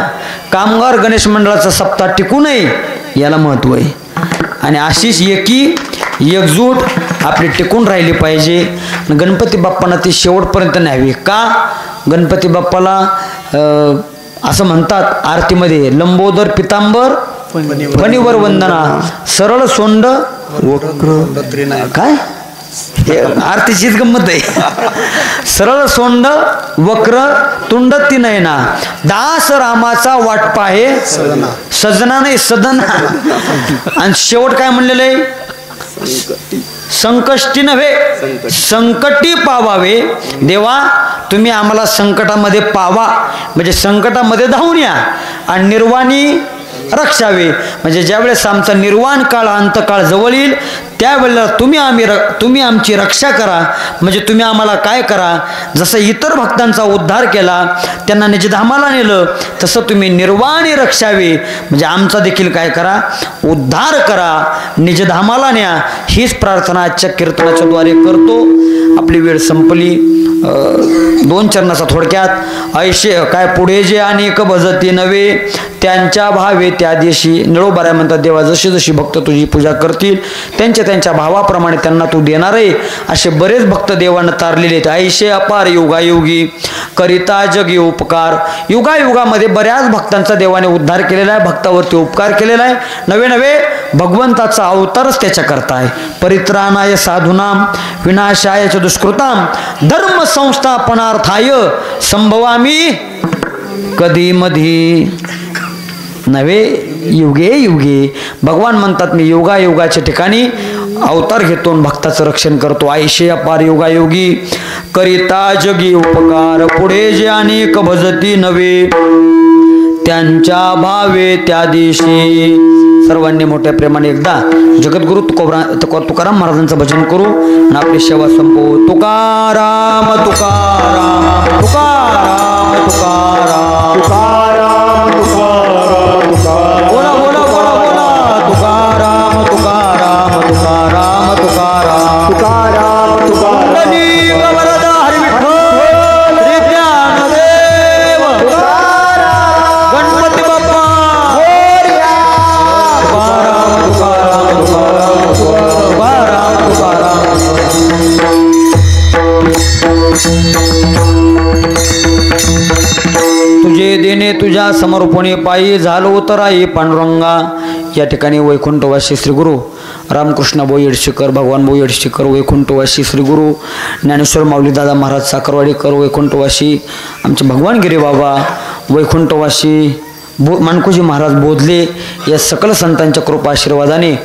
कामगार गणेश मंडळाचा सप्ताह टिकू नये याला महत्त्व आहे. आणि अशीच एकी एकजूट आपली टिकून राहिली पाहिजे. गणपती बाप्पांना ती शेवटपर्यंत न्यावी. का? गणपती बाप्पाला असं म्हणतात आरतीमध्ये, लंबोदर पितांबर फणीवर वंदना, सरळ सोंड वक्र. काय आरतीचीच गंमत आहे. सरळ सोंड वक्र तुंड ती नयना, दास रामाचा वाट पाहे सजना नाही सदना. आणि शेवट काय म्हणलेलं आहे? संकष्टी नव्हे संकटी पावावे. देवा तुम्ही आम्हाला संकटामध्ये पावा, म्हणजे संकटामध्ये धावून या, आणि निर्वाणी रक्षावे, म्हणजे ज्यावेळेस आमचा निर्वाण काळ अंतकाळ जवळ येईल त्यावेळेला तुम्ही आमची रक्षा करा. म्हणजे तुम्ही आम्हाला काय करा, जसं इतर भक्तांचा उद्धार केला, त्यांना निजधामाला नेलं, तसं तुम्ही निर्वाणी रक्षावे, म्हणजे आमचा देखील काय करा, उद्धार करा, निजधामाला न्या. हीच प्रार्थना आजच्या कीर्तनाच्या द्वारे करतो. आपली वेळ संपली. 2 चरणाचा थोडक्यात. ऐशे काय पुढे जे अनेक भजती नव्हे, त्यांच्या भावे त्या दिवशी निळोबाराय म्हणतात, देवा जशी जशी भक्त तुझी पूजा करतील त्यांच्या त्यांच्या भावाप्रमाणे त्यांना तू देणार आहे. असे बरेच भक्त देवानं तारलेले आहेत. ऐशे अपार युगायुगी करिता जगी उपकार. युगायुगामध्ये बऱ्याच भक्तांचा देवाने उद्धार केलेला आहे, भक्तावरती उपकार केलेला आहे. नवे नवे भगवंताचा अवतारच त्याच्या करता आहे. परित्राणाय साधूनाम विनाशाय च दुष्कृताम धर्म संस्थापनार्थाय संभवामी कधी मधी नवे युगे युगे. भगवान म्हणतात मी युगायुगाच्या ठिकाणी अवतार घेतो, भक्ताचं रक्षण करतो. ऐशे अपार युगायुगी करिता जगी उपकार. पुढे जे अनेक भजती नवे, त्यांच्या भावे त्या दिवशी. सर्वांनी मोठ्या प्रेमाने एकदा जगद्गुरु तुकाराम महाराजांचं भजन करू आणि आपली सेवा संपवू. तुकाराम तुकाराम तुकाराम तुकाराम तुकाराम तुकाराम. बोला बोला बोला बोला. तुकाराम तुकाराम तुकाराम तुकाराम तुकाराम तुकाराम. वरद हरी विठ्ठल श्री ज्ञानदेव गणपती बाप्पा. तुकाराम तुकाराम तुकाराम तुकाराम. तुझे देणे तुझ्या समर्पणे पायी झालो उतराई पांडुरंगा. या ठिकाणी वैकुंठवासी श्री गुरु रामकृष्ण भाऊ येडशीकर, भगवान भाऊ येडशीकर, वैकुंठवासी श्री गुरु ज्ञानेश्वर माऊली दादा महाराज साखरवाडीकर, वैकुंठवासी आमचे भगवान गिरी बाबा, वैकुंठवासी मानकोजी महाराज बोधले, या सकल संतांच्या कृपा आशीर्वादाने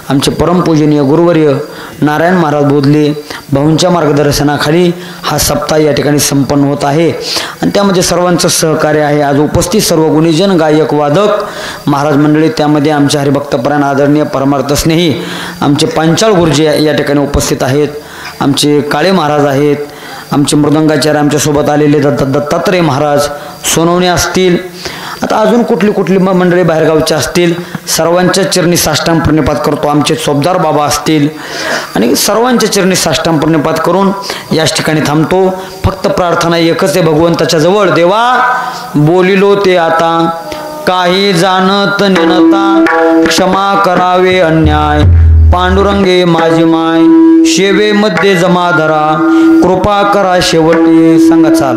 आमचे परमपूजनीय गुरुवर्य नारायण महाराज बोधले भाऊंच्या मार्गदर्शनाखाली हा सप्ताह या ठिकाणी संपन्न होत आहे. आणि त्यामध्ये सर्वांचं सहकार्य आहे. आज उपस्थित सर्व गुणीजन, गायक, वादक, महाराज मंडळी, त्यामध्ये आमचे हरिभक्तपरायण आदरणीय परमार्थ स्नेही आमचे पांचाळ गुरुजी या ठिकाणी उपस्थित आहेत. आमचे काळे महाराज आहेत, आमचे मृदंगाचार्य आमच्यासोबत आलेले दत्तात्रय महाराज, सोनवणे असतील, आता अजून कुठली मंडळी बाहेरगावचे असतील, सर्वांच्या चरणी साष्टांग प्रणिपात करतो. आमचे सोबदार बाबा असतील आणि सर्वांच्या चरणी साष्टांग प्रणिपात करून याच ठिकाणी थांबतो. फक्त प्रार्थना एकच आहे भगवंताच्या जवळ, देवा बोलिलो ते आता काही जाणत नेनता, क्षमा करावे अन्याय, पांडुरंगे माझी माय, शेवेमध्ये जमा धरा, कृपा करा शेवटी. सांगा चाल.